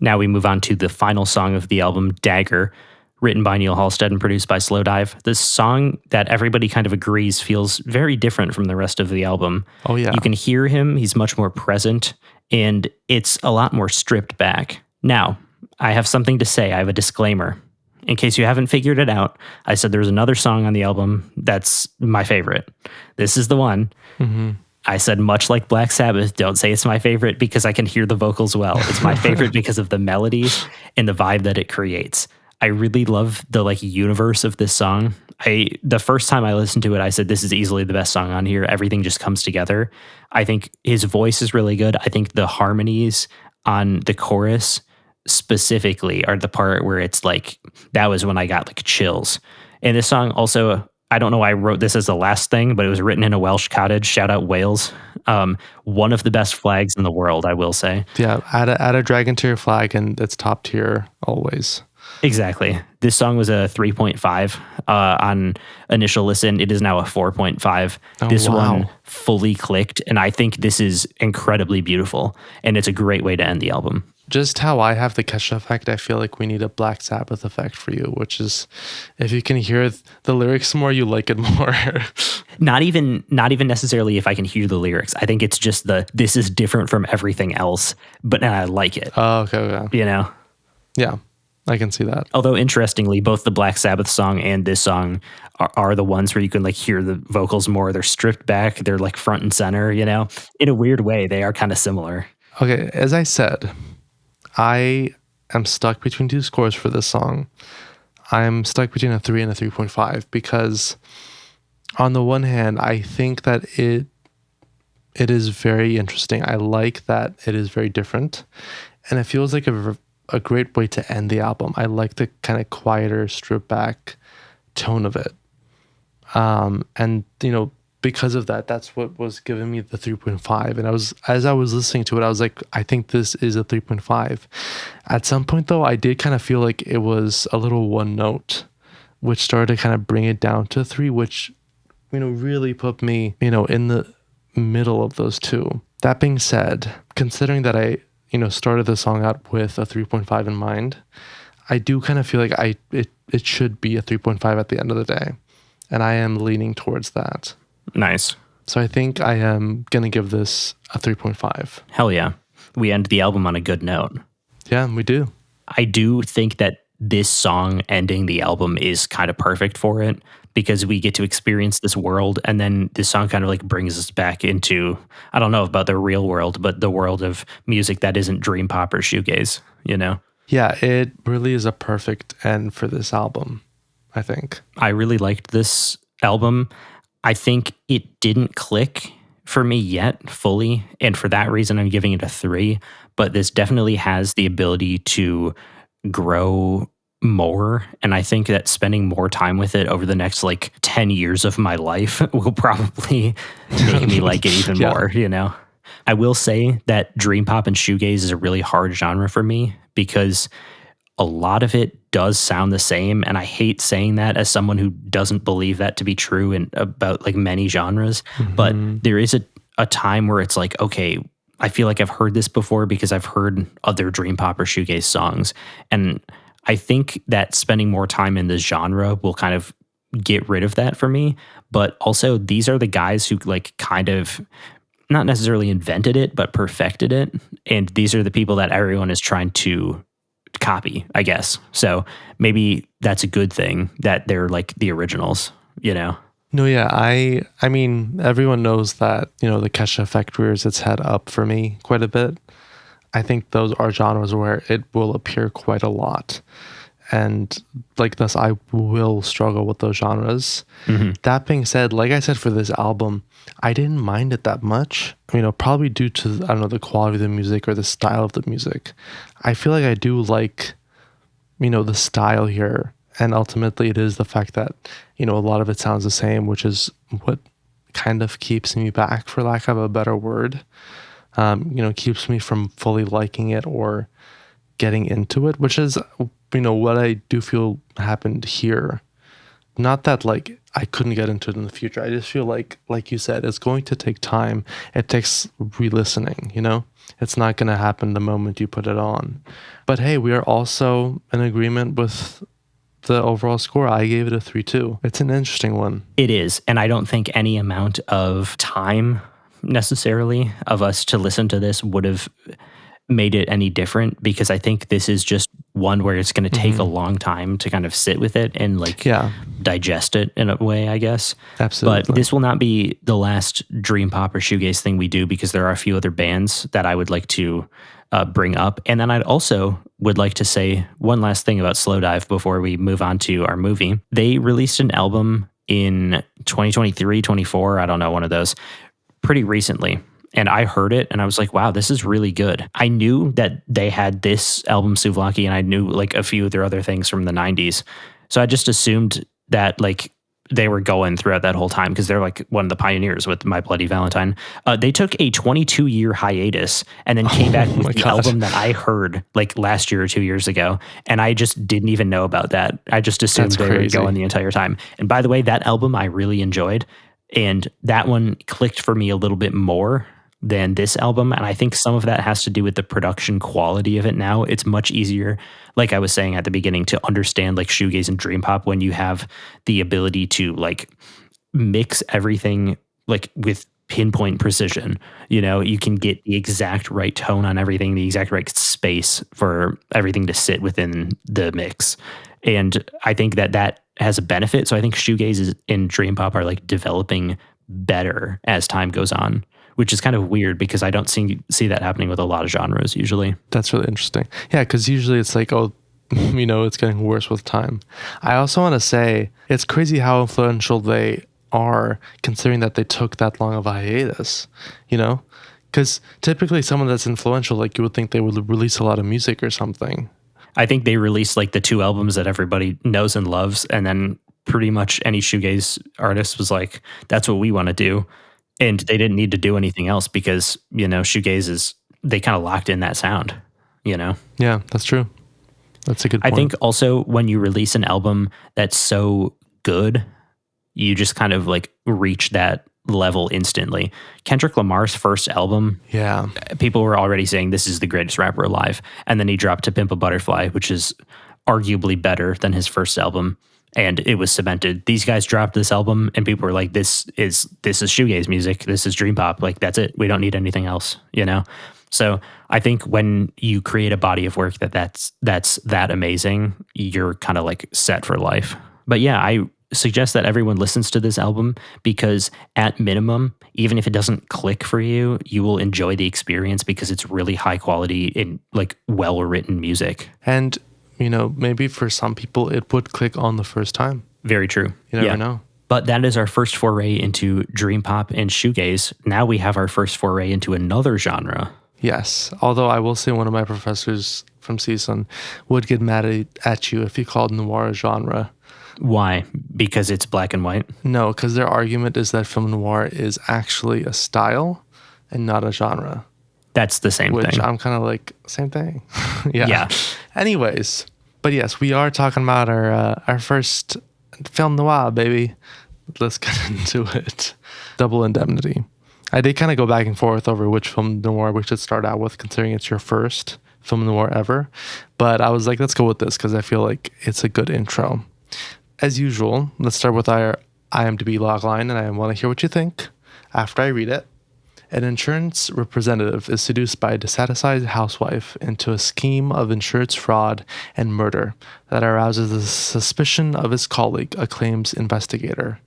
Now we move on to the final song of the album, Dagger, written by Neil Halstead and produced by Slowdive. This song that everybody kind of agrees feels very different from the rest of the album. Oh, yeah. You can hear him. He's much more present, and it's a lot more stripped back. Now, I have something to say. I have a disclaimer. In case you haven't figured it out, I said there's another song on the album that's my favorite. This is the one. Mm-hmm. I said, much like Black Sabbath, don't say it's my favorite because I can hear the vocals well. It's my favorite because of the melodies and the vibe that it creates. I really love the like universe of this song. The first time I listened to it, I said, this is easily the best song on here. Everything just comes together. I think his voice is really good. I think the harmonies on the chorus specifically are the part where it's like, that was when I got like chills. And this song also, I don't know why I wrote this as the last thing, but it was written in a Welsh cottage. Shout out Wales. One of the best flags in the world, I will say. Yeah, add a dragon to your flag and it's top tier always. Exactly. This song was a 3.5 on initial listen. It is now a 4.5. This one fully clicked, and I think this is incredibly beautiful, and it's a great way to end the album. Just how I have the catch effect, I feel like we need a Black Sabbath effect for you, which is if you can hear the lyrics more, you like it more. Not even necessarily if I can hear the lyrics. I think it's just this is different from everything else, but I like it. Oh, okay. You know? Yeah. I can see that. Although interestingly, both the Black Sabbath song and this song are the ones where you can like hear the vocals more. They're stripped back. They're like front and center, you know, in a weird way. They are kind of similar. Okay. As I said, I am stuck between 2 scores for this song. I'm stuck between a 3 and a 3.5 because on the one hand, I think that it is very interesting. I like that it is very different and it feels like a great way to end the album. I like the kind of quieter, stripped back tone of it. And, you know, because of that, that's what was giving me the 3.5. And as I was listening to it, I was like, I think this is a 3.5. At some point, though, I did kind of feel like it was a little one note, which started to kind of bring it down to 3, which, you know, really put me, you know, in the middle of those 2. That being said, considering that I, you know, started the song out with a 3.5 in mind, I do kind of feel like it should be a 3.5 at the end of the day. And I am leaning towards that. Nice. So I think I am going to give this a 3.5. Hell yeah. We end the album on a good note. Yeah, we do. I do think that this song ending the album is kind of perfect for it because we get to experience this world, and then this song kind of like brings us back into, I don't know about the real world, but the world of music that isn't dream pop or shoegaze, you know? Yeah, it really is a perfect end for this album, I think. I really liked this album. I think it didn't click for me yet fully, and for that reason I'm giving it a 3, but this definitely has the ability to grow more, and I think that spending more time with it over the next like 10 years of my life will probably make me like it even more, you know? I will say that dream pop and shoegaze is a really hard genre for me because a lot of it does sound the same, and I hate saying that as someone who doesn't believe that to be true in about like many genres, but there is a time where it's like, okay, I feel like I've heard this before because I've heard other dream pop or shoegaze songs, and I think that spending more time in this genre will kind of get rid of that for me. But also, these are the guys who like kind of not necessarily invented it, but perfected it. And these are the people that everyone is trying to copy, I guess. So maybe that's a good thing that they're like the originals, you know? No, yeah, I mean, everyone knows that, the Kesha effect rears its head up for me quite a bit. I think those are genres where it will appear quite a lot. And like thus, I will struggle with those genres. That being said, like I said, for this album, I didn't mind it that much. Probably due to, I don't know, the quality of the music or the style of the music. I feel like I do like, the style here. And ultimately, it is the fact that, a lot of it sounds the same, which is what kind of keeps me back, for lack of a better word. Keeps me from fully liking it or getting into it, which is, what I do feel happened here. Not that like I couldn't get into it in the future. I just feel like you said, it's going to take time. It takes re-listening, It's not going to happen the moment you put it on. But hey, we are also in agreement with the overall score. I gave it a 3-2. It's an interesting one. It is. And I don't think any amount of time necessarily of us to listen to this would have made it any different, because I think this is just one where it's going to take a long time to kind of sit with it and digest it in a way, I guess. Absolutely. But this will not be the last dream pop or shoegaze thing we do, because there are a few other bands that I would like to bring up. And then I'd also would like to say one last thing about Slowdive before we move on to our movie. They released an album in 2023, 24, I don't know, one of those, pretty recently. And I heard it and I was like, wow, this is really good. I knew that they had this album, Souvlaki, and I knew like a few of their other things from the 90s. So I just assumed that like they were going throughout that whole time, because they're like one of the pioneers with My Bloody Valentine. They took a 22-year hiatus and then came back with the album that I heard like last year or 2 years ago. And I just didn't even know about that. I just assumed they were going the entire time. And by the way, that album I really enjoyed. And that one clicked for me a little bit more than this album. And I think some of that has to do with the production quality of it now. It's much easier, like I was saying at the beginning, to understand like shoegaze and dream pop when you have the ability to like mix everything like with pinpoint precision. You can get the exact right tone on everything, the exact right space for everything to sit within the mix. And I think that has a benefit. So I think shoegaze and dream pop are like developing better as time goes on, which is kind of weird because I don't see that happening with a lot of genres usually. That's really interesting. Yeah, because usually it's like, it's getting worse with time. I also want to say it's crazy how influential they are, considering that they took that long of a hiatus, because typically someone that's influential, like you would think they would release a lot of music or something. I think they released like the 2 albums that everybody knows and loves, and then pretty much any shoegaze artist was like, that's what we want to do. And they didn't need to do anything else because, shoegaze they kind of locked in that sound, Yeah, that's true. That's a good point. I think also when you release an album that's so good, you just kind of like reach that level instantly. Kendrick Lamar's first album, people were already saying this is the greatest rapper alive. And then he dropped To Pimp a Butterfly, which is arguably better than his first album. And it was cemented. These guys dropped this album and people were like, this is shoegaze music. This is dream pop. Like, that's it. We don't need anything else, So I think when you create a body of work that's that amazing, you're kind of like set for life. But yeah, I suggest that everyone listens to this album, because at minimum, even if it doesn't click for you, you will enjoy the experience because it's really high quality and like well-written music. And maybe for some people it would click on the first time. Very true. You never know. But that is our first foray into dream pop and shoegaze. Now we have our first foray into another genre. Yes. Although I will say one of my professors from CSUN would get mad at you if you called noir a genre. Why? Because it's black and white? No, because their argument is that film noir is actually a style and not a genre. That's the same thing. Which I'm kind of like, same thing. Yeah. Anyways, but yes, we are talking about our first film noir, baby. Let's get into it. Double Indemnity. I did kind of go back and forth over which film noir we should start out with, considering it's your first film noir ever. But I was like, let's go with this because I feel like it's a good intro. As usual, let's start with our IMDb logline, and I want to hear what you think after I read it. An insurance representative is seduced by a dissatisfied housewife into a scheme of insurance fraud and murder that arouses the suspicion of his colleague, a claims investigator.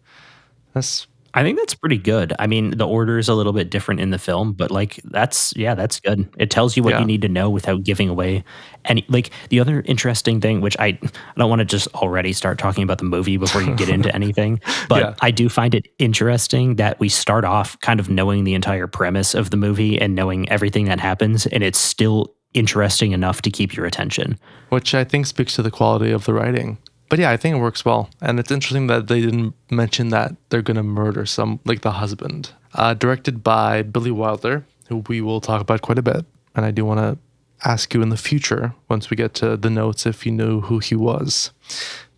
I think that's pretty good. I mean, the order is a little bit different in the film, but like that's good. It tells you what you need to know without giving away any. Like the other interesting thing, which I don't want to just already start talking about the movie before you get into anything, but I do find it interesting that we start off kind of knowing the entire premise of the movie and knowing everything that happens, and it's still interesting enough to keep your attention. Which I think speaks to the quality of the writing. But yeah, I think it works well. And it's interesting that they didn't mention that they're going to murder the husband. Directed by Billy Wilder, who we will talk about quite a bit. And I do want to ask you in the future, once we get to the notes, if you knew who he was.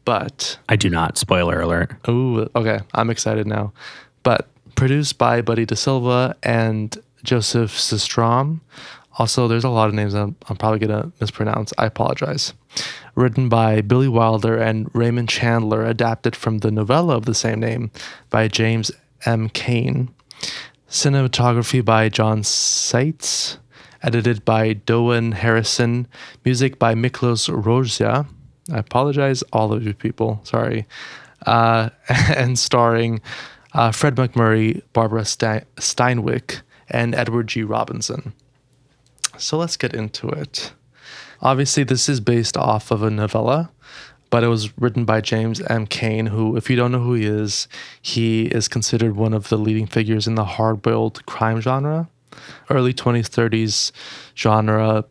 But I do not. Spoiler alert. Oh, okay. I'm excited now. But produced by Buddy DeSilva and Joseph Sistrom. Also, there's a lot of names I'm probably going to mispronounce. I apologize. Written by Billy Wilder and Raymond Chandler, adapted from the novella of the same name by James M. Cain. Cinematography by John Seitz. Edited by Doan Harrison. Music by Miklos Rozsa. I apologize, all of you people. Sorry. And starring Fred McMurray, Barbara Steinwick, and Edward G. Robinson. So let's get into it. Obviously, this is based off of a novella, but it was written by James M. Cain, who, if you don't know who he is considered one of the leading figures in the hard-boiled crime genre. Early 20s, 30s genre,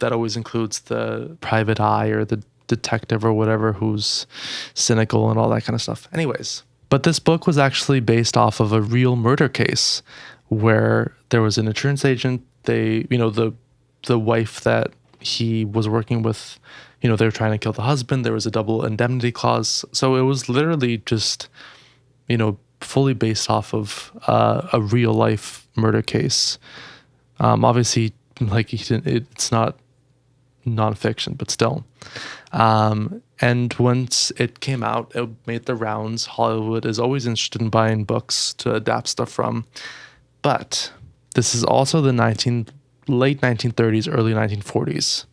that always includes the private eye or the detective or whatever who's cynical and all that kind of stuff. Anyways, but this book was actually based off of a real murder case where there was an insurance agent. They, the wife that he was working with, they were trying to kill the husband. There was a double indemnity clause. So it was literally just, fully based off of a real life murder case. Obviously, it's not nonfiction, but still. And once it came out, it made the rounds. Hollywood is always interested in buying books to adapt stuff from. But this is also the late 1930s, early 1940s.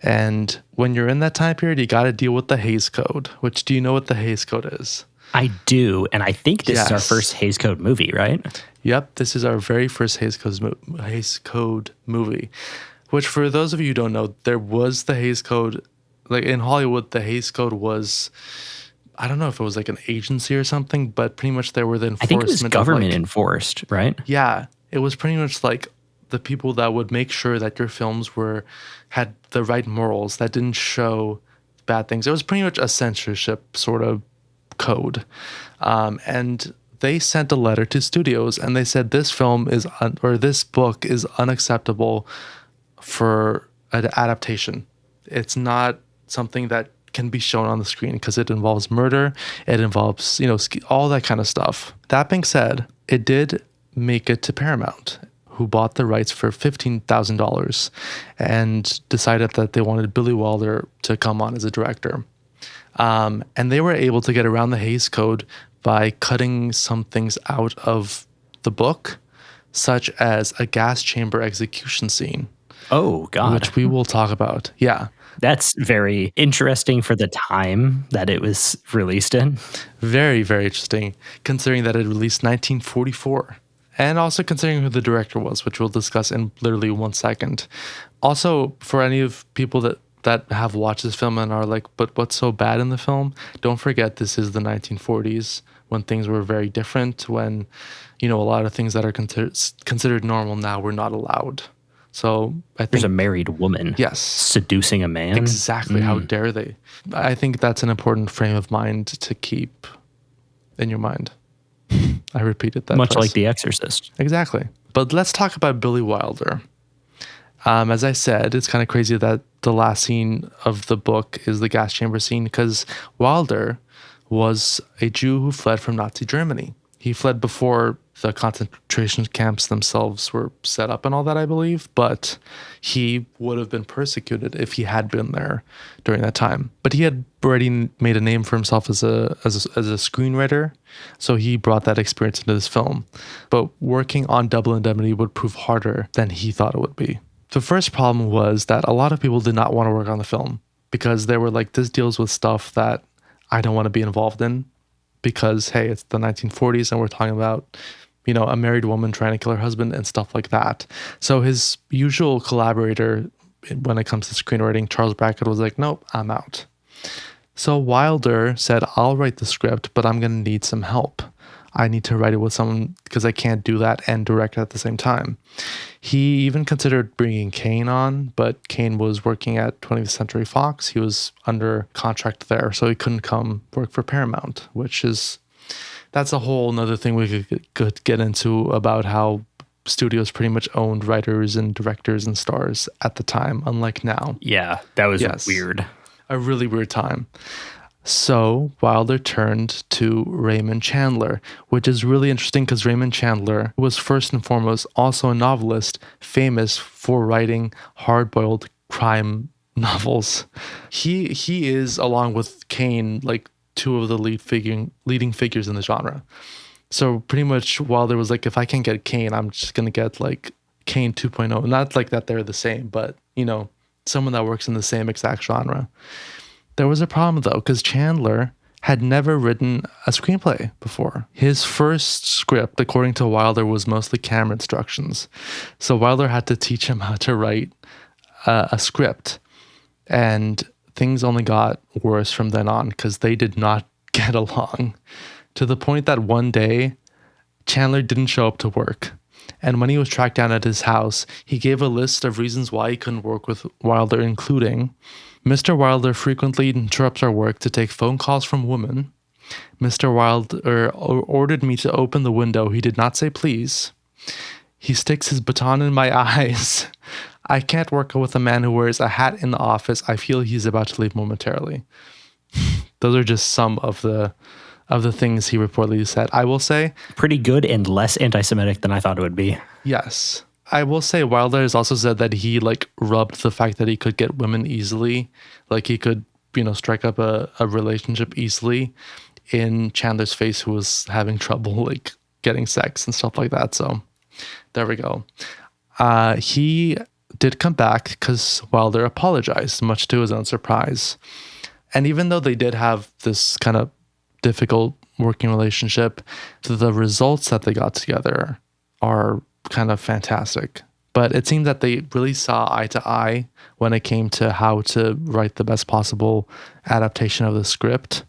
And when you're in that time period, you got to deal with the Hays Code, which, do you know what the Hays Code is? I do. And I think this is our first Hays Code movie, right? Yep. This is our very first Hays Code movie, which, for those of you who don't know, there was the Hays Code. Like in Hollywood, the Hays Code was, I don't know if it was like an agency or something, but pretty much they were the enforcement. I think it was government enforced, right? Yeah. It was pretty much like the people that would make sure that your films had the right morals, that didn't show bad things. It was pretty much a censorship sort of code. And they sent a letter to studios and they said this this book is unacceptable for an adaptation. It's not something that can be shown on the screen because it involves murder. It involves, all that kind of stuff. That being said, it did make it to Paramount, who bought the rights for $15,000 and decided that they wanted Billy Wilder to come on as a director. And they were able to get around the Hays Code by cutting some things out of the book, such as a gas chamber execution scene. Oh, God. Which we will talk about. Yeah. That's very interesting for the time that it was released in. Very, very interesting, considering that it released 1944. And also considering who the director was, which we'll discuss in literally 1 second. Also, for any of people that have watched this film and are like, but what's so bad in the film? Don't forget, this is the 1940s when things were very different, when, a lot of things that are considered normal now were not allowed. So I think there's a married woman seducing a man. Exactly. How dare they? I think that's an important frame of mind to keep in your mind. I repeated that. Much like The Exorcist. Exactly. But let's talk about Billy Wilder. As I said, it's kind of crazy that the last scene of the book is the gas chamber scene because Wilder was a Jew who fled from Nazi Germany. He fled before the concentration camps themselves were set up and all that, I believe, but he would have been persecuted if he had been there during that time. But he had already made a name for himself as a screenwriter, so he brought that experience into this film. But working on Double Indemnity would prove harder than he thought it would be. The first problem was that a lot of people did not want to work on the film because they were like, this deals with stuff that I don't want to be involved in because, hey, it's the 1940s and we're talking about, you know, a married woman trying to kill her husband and stuff like that. So his usual collaborator when it comes to screenwriting, Charles Brackett, was like, nope, I'm out. So Wilder said, I'll write the script, but I'm going to need some help. I need to write it with someone because I can't do that and direct at the same time. He even considered bringing Kane on, but Kane was working at 20th Century Fox. He was under contract there, so he couldn't come work for Paramount, that's a whole nother thing we could get into about how studios pretty much owned writers and directors and stars at the time, unlike now. Yeah, that was weird. A really weird time. So Wilder turned to Raymond Chandler, which is really interesting because Raymond Chandler was first and foremost also a novelist famous for writing hard-boiled crime novels. He is, along with Kane, like two of the leading figures in the genre. So pretty much Wilder was like, if I can't get Kane, I'm just going to get like Kane 2.0. Not like that they're the same, but, you know, someone that works in the same exact genre. There was a problem, though, because Chandler had never written a screenplay before. His first script, according to Wilder, was mostly camera instructions. So Wilder had to teach him how to write a script. And things only got worse from then on because they did not get along, to the point that one day, Chandler didn't show up to work. And when he was tracked down at his house, he gave a list of reasons why he couldn't work with Wilder, including: Mr. Wilder frequently interrupts our work to take phone calls from women. Mr. Wilder ordered me to open the window. He did not say please. He sticks his baton in my eyes. I can't work with a man who wears a hat in the office. I feel he's about to leave momentarily. Those are just some of the things he reportedly said. I will say, pretty good and less anti-Semitic than I thought it would be. Yes. I will say Wilder has also said that he like rubbed the fact that he could get women easily, like he could, you know, strike up a relationship easily, in Chandler's face, who was having trouble like getting sex and stuff like that. So there we go. He did come back because Wilder apologized, much to his own surprise. And even though they did have this kind of difficult working relationship, the results that they got together are kind of fantastic. But it seemed that they really saw eye to eye when it came to how to write the best possible adaptation of the script.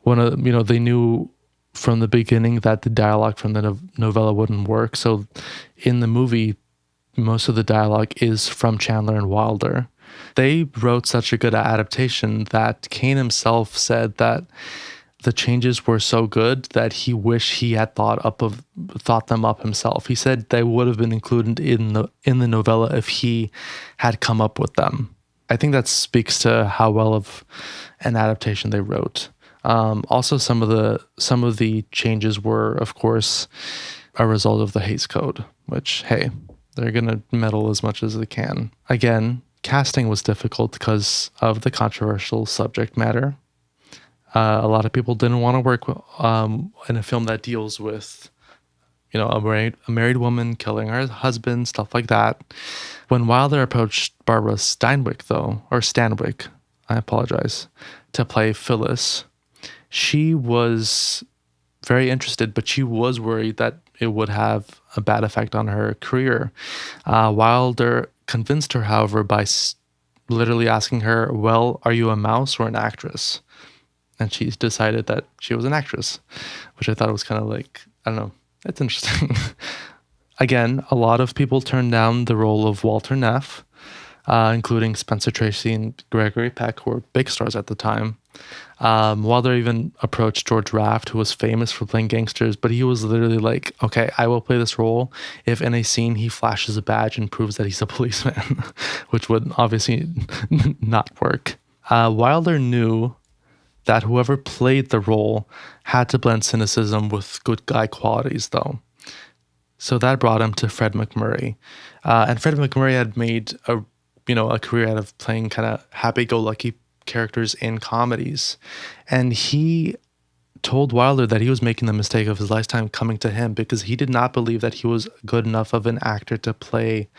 They knew from the beginning that the dialogue from the novella wouldn't work. So in the movie, most of the dialogue is from Chandler and Wilder. They wrote such a good adaptation that Kane himself said that the changes were so good that he wished he had thought them up himself. He said they would have been included in the novella if he had come up with them. I think that speaks to how well of an adaptation they wrote. Also, some of the changes were, of course, a result of the Hays Code, which, hey, they're gonna meddle as much as they can. Again, casting was difficult because of the controversial subject matter. A lot of people didn't want to work in a film that deals with, you know, a married woman killing her husband, stuff like that. When Wilder approached Barbara Stanwyck, I apologize, to play Phyllis, she was very interested, but she was worried that it would have a bad effect on her career. Wilder convinced her, however, by literally asking her, well, are you a mouse or an actress? And she decided that she was an actress, which I thought was kind of like, I don't know, it's interesting. Again, a lot of people turned down the role of Walter Neff, including Spencer Tracy and Gregory Peck, who were big stars at the time. Wilder even approached George Raft, who was famous for playing gangsters, but he was literally like, okay, I will play this role if in a scene he flashes a badge and proves that he's a policeman, which would obviously not work. Wilder knew that whoever played the role had to blend cynicism with good guy qualities, though. So that brought him to Fred McMurray. And Fred McMurray had made a career out of playing kind of happy-go-lucky characters in comedies. And he told Wilder that he was making the mistake of his lifetime coming to him because he did not believe that he was good enough of an actor to play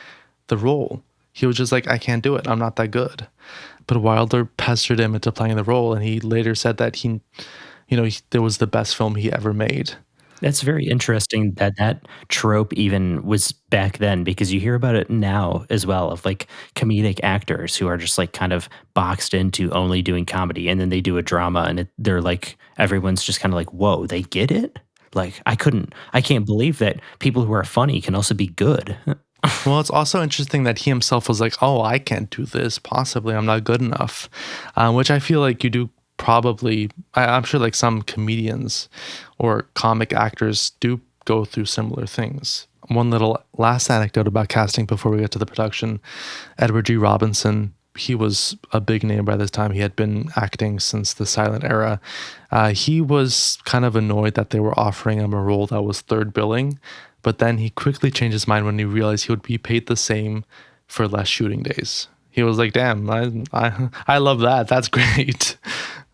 the role. He was just like, I can't do it. I'm not that good. But Wilder pestered him into playing the role, and he later said that it was the best film he ever made. That's very interesting that that trope even was back then, because you hear about it now as well, of like comedic actors who are just like kind of boxed into only doing comedy, and then they do a drama and they're like, everyone's just kind of like, whoa, they get it? Like, I can't believe that people who are funny can also be good. Well, it's also interesting that he himself was like, oh, I can't do this. Possibly I'm not good enough, which I feel like you do probably. I'm sure like some comedians or comic actors do go through similar things. One little last anecdote about casting before we get to the production. Edward G. Robinson, he was a big name by this time. He had been acting since the silent era. He was kind of annoyed that they were offering him a role that was third billing, but then he quickly changed his mind when he realized he would be paid the same for less shooting days. He was like, damn, I love that. That's great.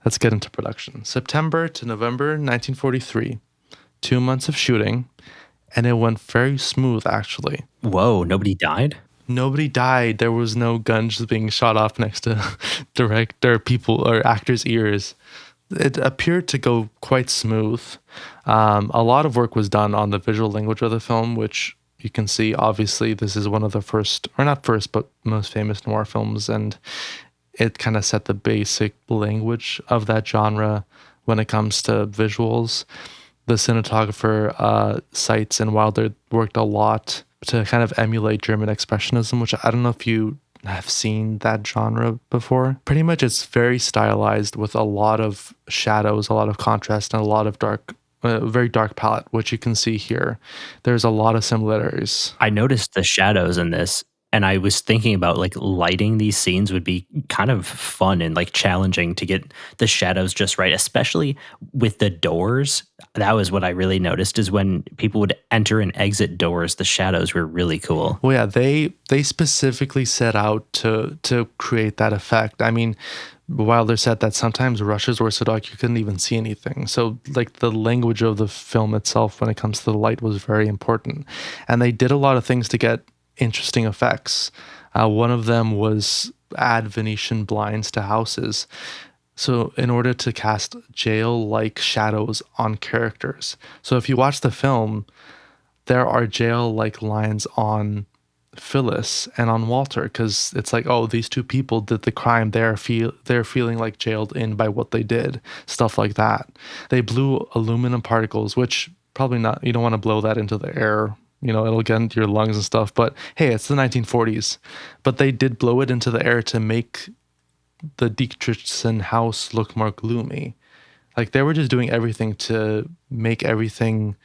Let's get into production. September to November 1943, 2 months of shooting, and it went very smooth, actually. Whoa, nobody died? Nobody died. There was no guns being shot off next to director people or actors' ears. It appeared to go quite smooth. A lot of work was done on the visual language of the film, which you can see. Obviously, this is one of the first, or not first, but most famous noir films, and it kind of set the basic language of that genre when it comes to visuals. The cinematographer Seitz and Wilder worked a lot to kind of emulate German Expressionism, which I don't know if you have seen that genre before. Pretty much it's very stylized with a lot of shadows, a lot of contrast, and a lot of very dark palette, which you can see here. There's a lot of similarities. I noticed the shadows in this, and I was thinking about like lighting these scenes would be kind of fun and like challenging to get the shadows just right, especially with the doors. That was what I really noticed, is when people would enter and exit doors, the shadows were really cool. Well, yeah, they specifically set out to create that effect. I mean, Wilder said that sometimes rushes were so dark you couldn't even see anything. So like the language of the film itself when it comes to the light was very important. And they did a lot of things to get interesting effects. One of them was add Venetian blinds to houses. So in order to cast jail-like shadows on characters. So if you watch the film, there are jail-like lines on Phyllis and on Walter, because it's like, oh, these two people did the crime. They're feeling like jailed in by what they did. Stuff like that. They blew aluminum particles, which probably not, you don't want to blow that into the air. It'll get into your lungs and stuff. But hey, it's the 1940s. But they did blow it into the air to make the Dietrichson house look more gloomy. Like they were just doing everything to make everything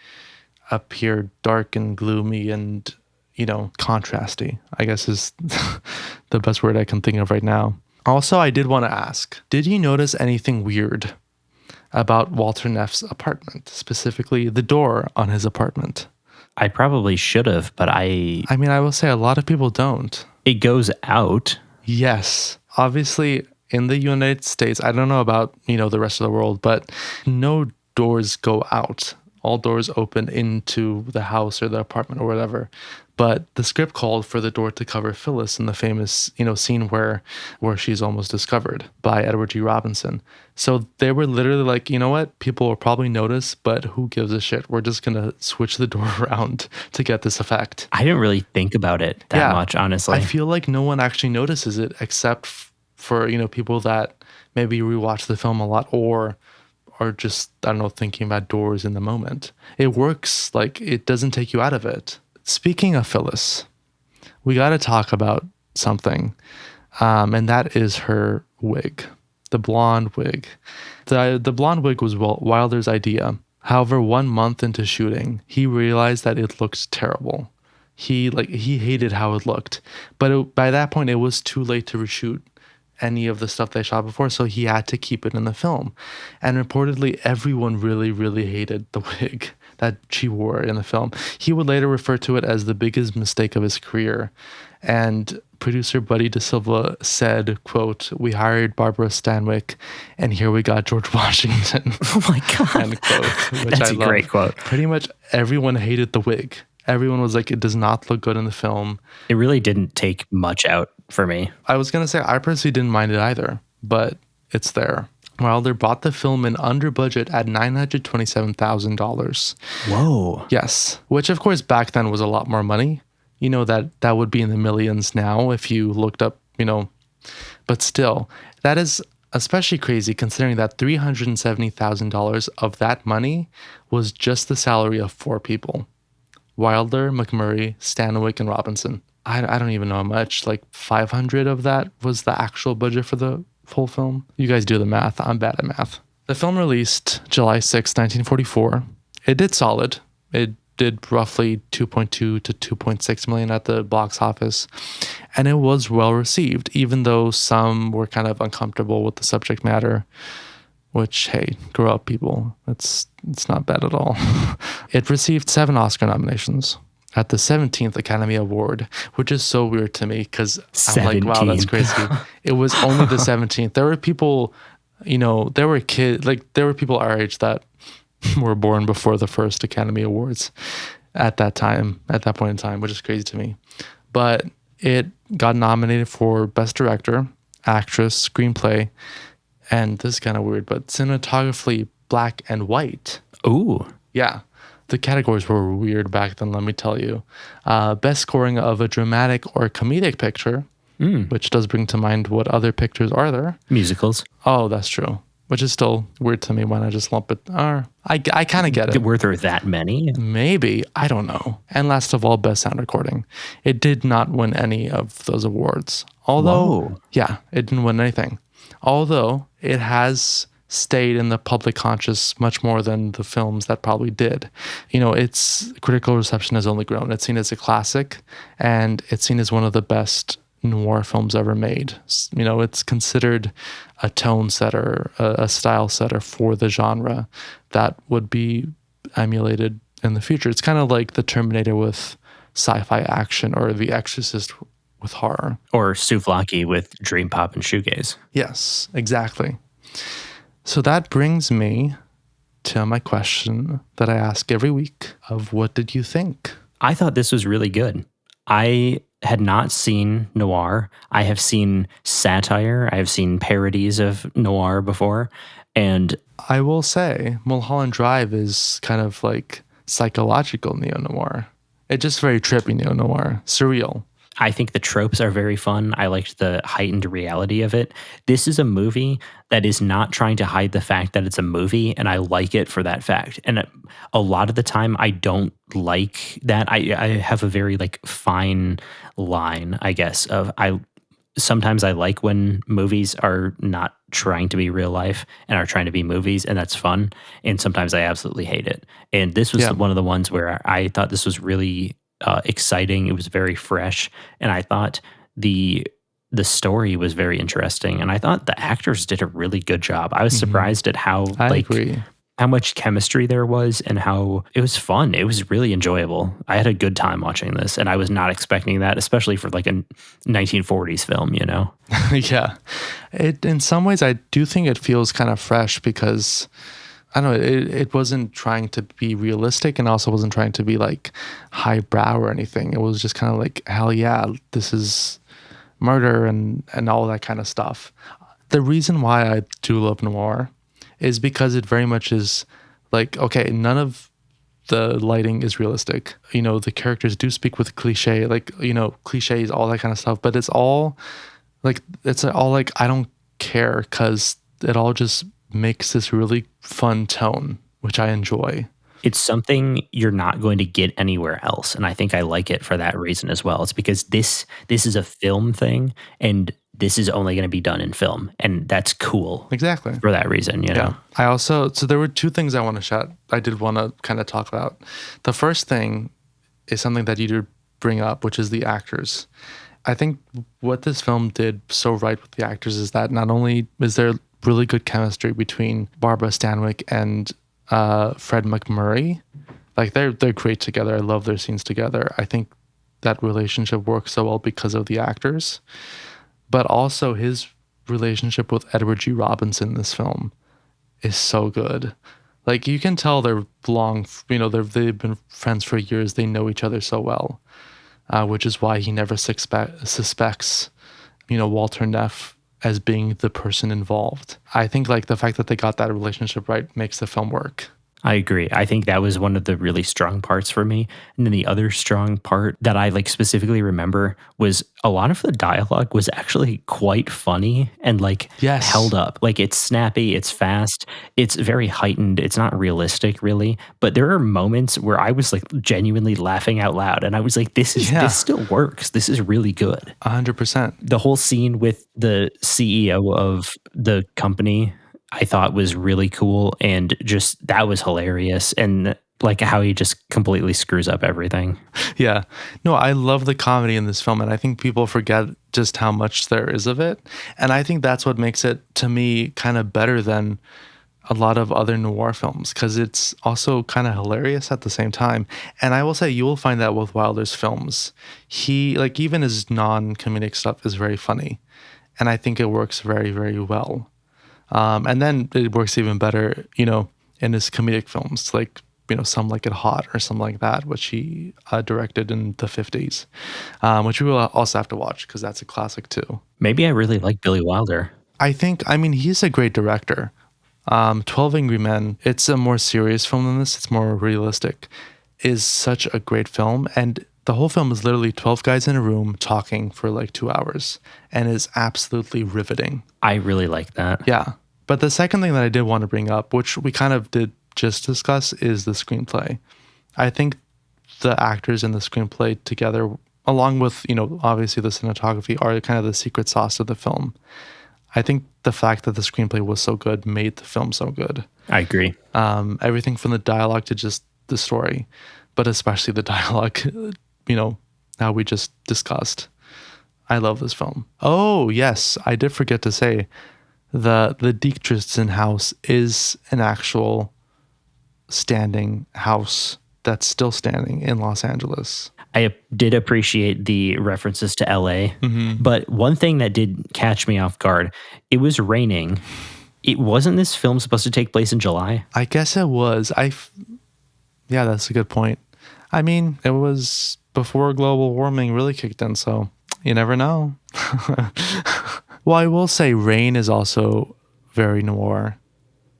appear dark and gloomy and, contrasty, I guess is the best word I can think of right now. Also, I did want to ask, did you notice anything weird about Walter Neff's apartment, specifically the door on his apartment? I probably should have, but I mean, I will say a lot of people don't. It goes out. Yes. Obviously, in the United States, I don't know about, the rest of the world, but no doors go out. All doors open into the house or the apartment or whatever. But the script called for the door to cover Phyllis in the famous, scene where she's almost discovered by Edward G. Robinson. So they were literally like, you know what? People will probably notice, but who gives a shit? We're just going to switch the door around to get this effect. I didn't really think about it that much, honestly. I feel like no one actually notices it except for, people that maybe rewatch the film a lot or are just, I don't know, thinking about doors in the moment. It works. Like, it doesn't take you out of it. Speaking of Phyllis, we got to talk about something, and that is her wig, the blonde wig. The blonde wig was Wilder's idea. However, 1 month into shooting, he realized that it looked terrible. He hated how it looked, but by that point, it was too late to reshoot any of the stuff they shot before, so he had to keep it in the film. And reportedly, everyone really, really hated the wig. that she wore in the film. He would later refer to it as the biggest mistake of his career. And producer Buddy DeSilva said, quote, "We hired Barbara Stanwyck and here we got George Washington." Oh my God. End quote. Which That's I a love. great quote. Pretty much everyone hated the wig. Everyone was like, it does not look good in the film. It really didn't take much out for me. I was going to say, I personally didn't mind it either, but it's there. Wilder bought the film in under budget at $927,000. Whoa. Yes, which of course back then was a lot more money. You know, that would be in the millions now if you looked up, but still, that is especially crazy considering that $370,000 of that money was just the salary of 4 people. Wilder, McMurray, Stanwyck, and Robinson. I don't even know how much, like 500 of that was the actual budget for the full film. You guys do the math. I'm bad at math. The film released July 6, 1944. It did solid. It did roughly 2.2 to 2.6 million at the box office. And it was well received, even though some were kind of uncomfortable with the subject matter, which, hey, grow up, people. It's not bad at all. It received 7 Oscar nominations at the 17th Academy Award, which is so weird to me because I'm like, wow, that's crazy. It was only the 17th. There were people, there were kids, like there were people our age that were born before the first Academy Awards at that point in time, which is crazy to me. But it got nominated for Best Director, Actress, Screenplay, and this is kind of weird, but cinematography, black and white. Ooh. Yeah. The categories were weird back then, let me tell you. Best scoring of a dramatic or comedic picture, which does bring to mind what other pictures are there. Musicals. Oh, that's true. Which is still weird to me when I just lump it. I kind of get it. Were there that many? Maybe. I don't know. And last of all, best sound recording. It did not win any of those awards. Although, yeah, it didn't win anything. Although it has stayed in the public conscious much more than the films that probably did. Its critical reception has only grown. It's seen as a classic, and it's seen as one of the best noir films ever made. It's considered a tone setter, a style setter for the genre that would be emulated in the future. It's kind of like the Terminator with sci-fi action, or The Exorcist with horror. Or Souvlaki with dream pop and shoegaze. Yes, exactly. So that brings me to my question that I ask every week of what did you think? I thought this was really good. I had not seen noir. I have seen satire. I have seen parodies of noir before. And I will say Mulholland Drive is kind of like psychological neo-noir. It's just very trippy neo-noir, surreal. I think the tropes are very fun. I liked the heightened reality of it. This is a movie that is not trying to hide the fact that it's a movie, and I like it for that fact. And a lot of the time, I don't like that. I have a very fine line, I guess, of sometimes I like when movies are not trying to be real life and are trying to be movies, and that's fun. And sometimes I absolutely hate it. And this was one of the ones where I thought this was really exciting. It was very fresh, and I thought the story was very interesting, and I thought the actors did a really good job. I was surprised at how how much chemistry there was, and how it was fun. It was really enjoyable. I had a good time watching this, and I was not expecting that, especially for a 1940s film, Yeah. In some ways, I do think it feels kind of fresh because I don't know, it wasn't trying to be realistic, and also wasn't trying to be highbrow or anything. It was just kind of hell yeah, this is murder and all that kind of stuff. The reason why I do love noir is because it very much is okay, none of the lighting is realistic. The characters do speak with cliche, cliches, all that kind of stuff, but it's all I don't care, because it all just makes this really fun tone, which I enjoy. It's something you're not going to get anywhere else, and I think I like it for that reason as well. It's because this is a film thing, and this is only going to be done in film, and that's cool. Exactly. For that reason, know. So there were 2 things I did want to kind of talk about. The first thing is something that you did bring up, which is the actors. I think what this film did so right with the actors is that not only is there really good chemistry between Barbara Stanwyck and Fred McMurray, Like they're great together. I love their scenes together. I think that relationship works so well because of the actors, but also his relationship with Edward G. Robinson in this film is so good. Like you can tell they're long, they've been friends for years. They know each other so well, which is why he never suspects, Walter Neff as being the person involved. I think like the fact that they got that relationship right makes the film work. I agree. I think that was one of the really strong parts for me. And then the other strong part that I like specifically remember was a lot of the dialogue was actually quite funny and like Yes. held up. Like it's snappy, it's fast, it's very heightened. It's not realistic really, but there are moments where I was like genuinely laughing out loud and I was like, this still works. This is really good. 100%. The whole scene with the CEO of the company I thought was really cool and just that was hilarious and like how he just completely screws up everything. Yeah. No, I love the comedy in this film and I think people forget just how much there is of it. And I think that's what makes it to me kind of better than a lot of other noir films because it's also kind of hilarious at the same time. And I will say you will find that with Wilder's films. He like even his non-comedic stuff is very funny. And I think it works very, very well. And then it works even better, in his comedic films, like, Some Like It Hot or something like that, which he directed in the 50s, which we will also have to watch because that's a classic too. Maybe I really like Billy Wilder. He's a great director. 12 Angry Men, it's a more serious film than this. It's more realistic, is such a great film. And the whole film is literally 12 guys in a room talking for like 2 hours and is absolutely riveting. I really like that. Yeah. But the second thing that I did want to bring up, which we kind of did just discuss, is the screenplay. I think the actors in the screenplay together, along with, obviously the cinematography, are kind of the secret sauce of the film. I think the fact that the screenplay was so good made the film so good. I agree. Everything from the dialogue to just the story, but especially the dialogue, how we just discussed. I love this film. Oh, yes, I did forget to say the Dietrichson house is an actual standing house that's still standing in Los Angeles. I did appreciate the references to LA, but one thing that did catch me off guard, it was raining. It wasn't this film supposed to take place in July? I guess it was. Yeah, that's a good point. I mean, it was before global warming really kicked in, so you never know. Well, I will say rain is also very noir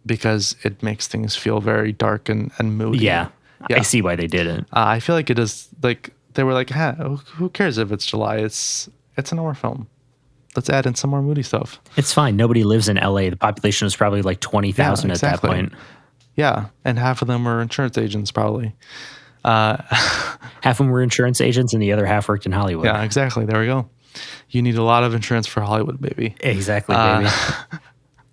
because it makes things feel very dark and moody. Yeah, I see why they did it. I feel like it is like they were like, who cares if it's July? It's a noir film. Let's add in some more moody stuff. It's fine. Nobody lives in LA. The population was probably like 20,000 at that point. Yeah, and half of them were insurance agents probably. Half of them were insurance agents and the other half worked in Hollywood. Yeah, exactly. There we go. You need a lot of insurance for Hollywood, baby. Exactly, baby.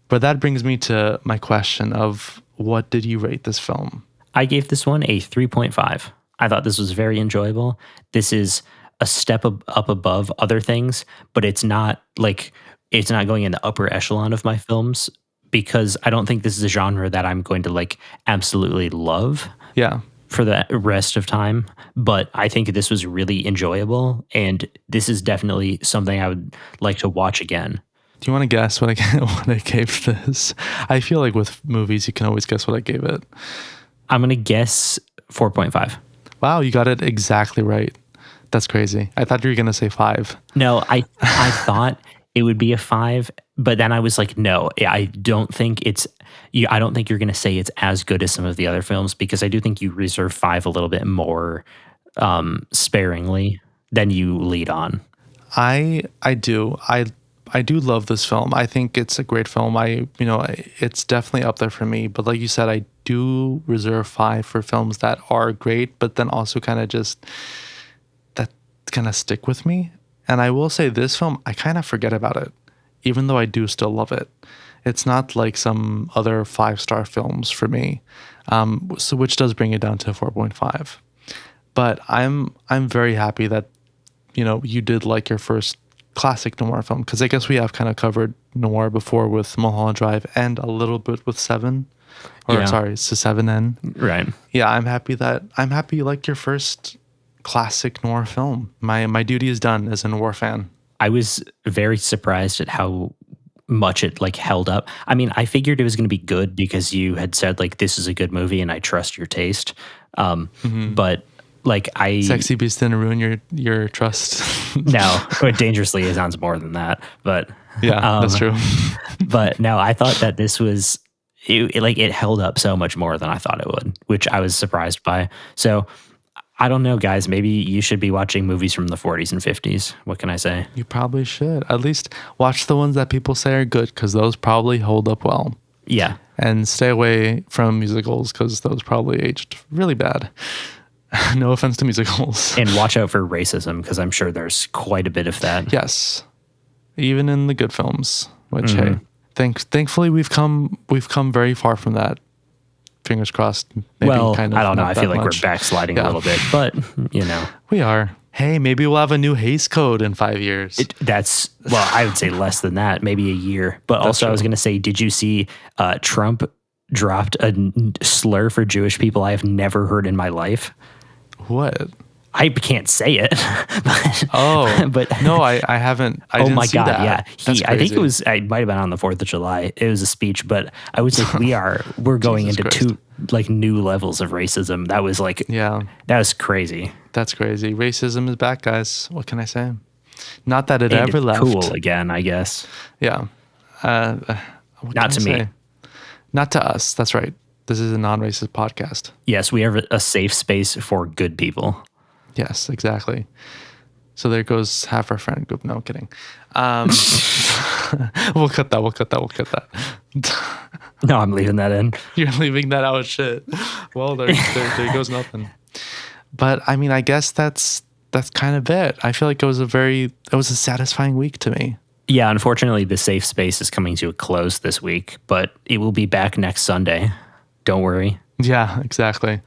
But that brings me to my question of what did you rate this film? I gave this one a 3.5. I thought this was very enjoyable. This is a step up above other things, but it's not going in the upper echelon of my films because I don't think this is a genre that I'm going to like absolutely love. Yeah. For the rest of time, but I think this was really enjoyable, and this is definitely something I would like to watch again. Do you want to guess what I gave this? I feel like with movies, you can always guess what I gave it. I'm gonna guess 4.5. Wow, you got it exactly right. That's crazy. I thought you were gonna say 5. No, I thought it would be a 5, but then I was like, no, I don't think you're going to say it's as good as some of the other films because I do think you reserve 5 a little bit more sparingly than you lead on. I do. I do love this film. I think it's a great film. It's definitely up there for me. But like you said, I do reserve 5 for films that are great, but then also kind of stick with me. And I will say this film, I kind of forget about it, even though I do still love it. It's not like some other 5-star films for me, so which does bring it down to 4.5. But I'm very happy that you did like your first classic noir film because I guess we have kind of covered noir before with Mulholland Drive and a little bit with Seven. Or Yeah. sorry, it's the 7N. Right. Yeah, I'm happy you like your first classic noir film. My duty is done as a noir fan. I was very surprised at how much it like held up. I mean, I figured it was going to be good because you had said like this is a good movie and I trust your taste. But like Sexy Beast didn't ruin your trust. no, but Dangerously it sounds more than that. But Yeah, that's true. But no, I thought that this was it held up so much more than I thought it would, which I was surprised by. So I don't know, guys. Maybe you should be watching movies from the 40s and 50s. What can I say? You probably should. At least watch the ones that people say are good because those probably hold up well. Yeah. And stay away from musicals because those probably aged really bad. No offense to musicals. And watch out for racism because I'm sure there's quite a bit of that. Yes. Even in the good films, which hey, thankfully we've come very far from that. Fingers crossed. Maybe Well, kind of I don't know. not I feel that like much. we're backsliding a little bit, but you know, We are. Hey, maybe we'll have a new Hays Code in 5 years. I would say less than that, maybe a year. But also, I was true. going to say, did you see Trump dropped a slur for Jewish people I have never heard in my life? What? I can't say it. But, Oh, but no, I haven't. I oh didn't my see God, that. yeah. That's I think it crazy. was, it might have been on the 4th of July. It was a speech, but I was like, we're going Jesus into Christ. two like new levels of racism. That was like, Yeah, that was crazy. that's crazy. Racism is back, guys. What can I say? Not that it And ever it's left. cool again, I guess. Yeah. What Not can to I me. say? Not to us. That's right. This is a non-racist podcast. Yes, we have a safe space for good people. Yes, exactly. So there goes half our friend group. No, I'm kidding. We'll cut that. No, I'm leaving that in. You're leaving that out. Shit. Well, there goes nothing. But I mean, I guess that's kind of it. I feel like it was a satisfying week to me. Yeah, unfortunately, the safe space is coming to a close this week, but it will be back next Sunday. Don't worry. Yeah, exactly.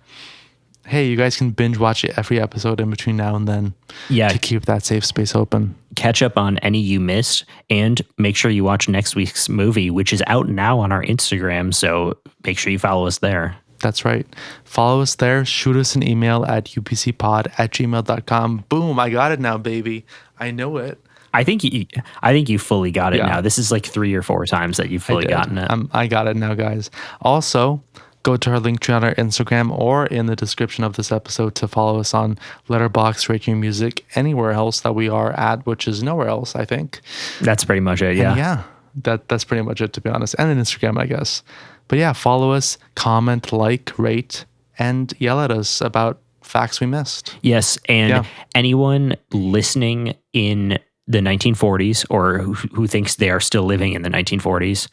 Hey, you guys can binge watch every episode in between now and then Yeah, to keep that safe space open. catch up on any you missed and make sure you watch next week's movie, which is out now on our Instagram. So make sure you follow us there. That's right. Follow us there. Shoot us an email at upcpod@gmail.com. Boom, I got it now, baby. I know it. I think you fully got it Yeah. now. This is like 3 or 4 times that you've fully gotten it. I got it now, guys. Also, go to our link tree on our Instagram or in the description of this episode to follow us on Letterboxd, Rate Your Music, anywhere else that we are at, which is nowhere else, I think. That's pretty much it. Yeah. And yeah, that's pretty much it, to be honest. And an Instagram, I guess. But yeah, follow us, comment, like, rate, and yell at us about facts we missed. Yes, and Yeah. anyone listening in the 1940s or who thinks they are still living in the 1940s,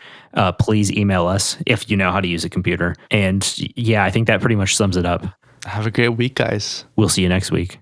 please email us if you know how to use a computer. And yeah, I think that pretty much sums it up. Have a great week, guys. We'll see you next week.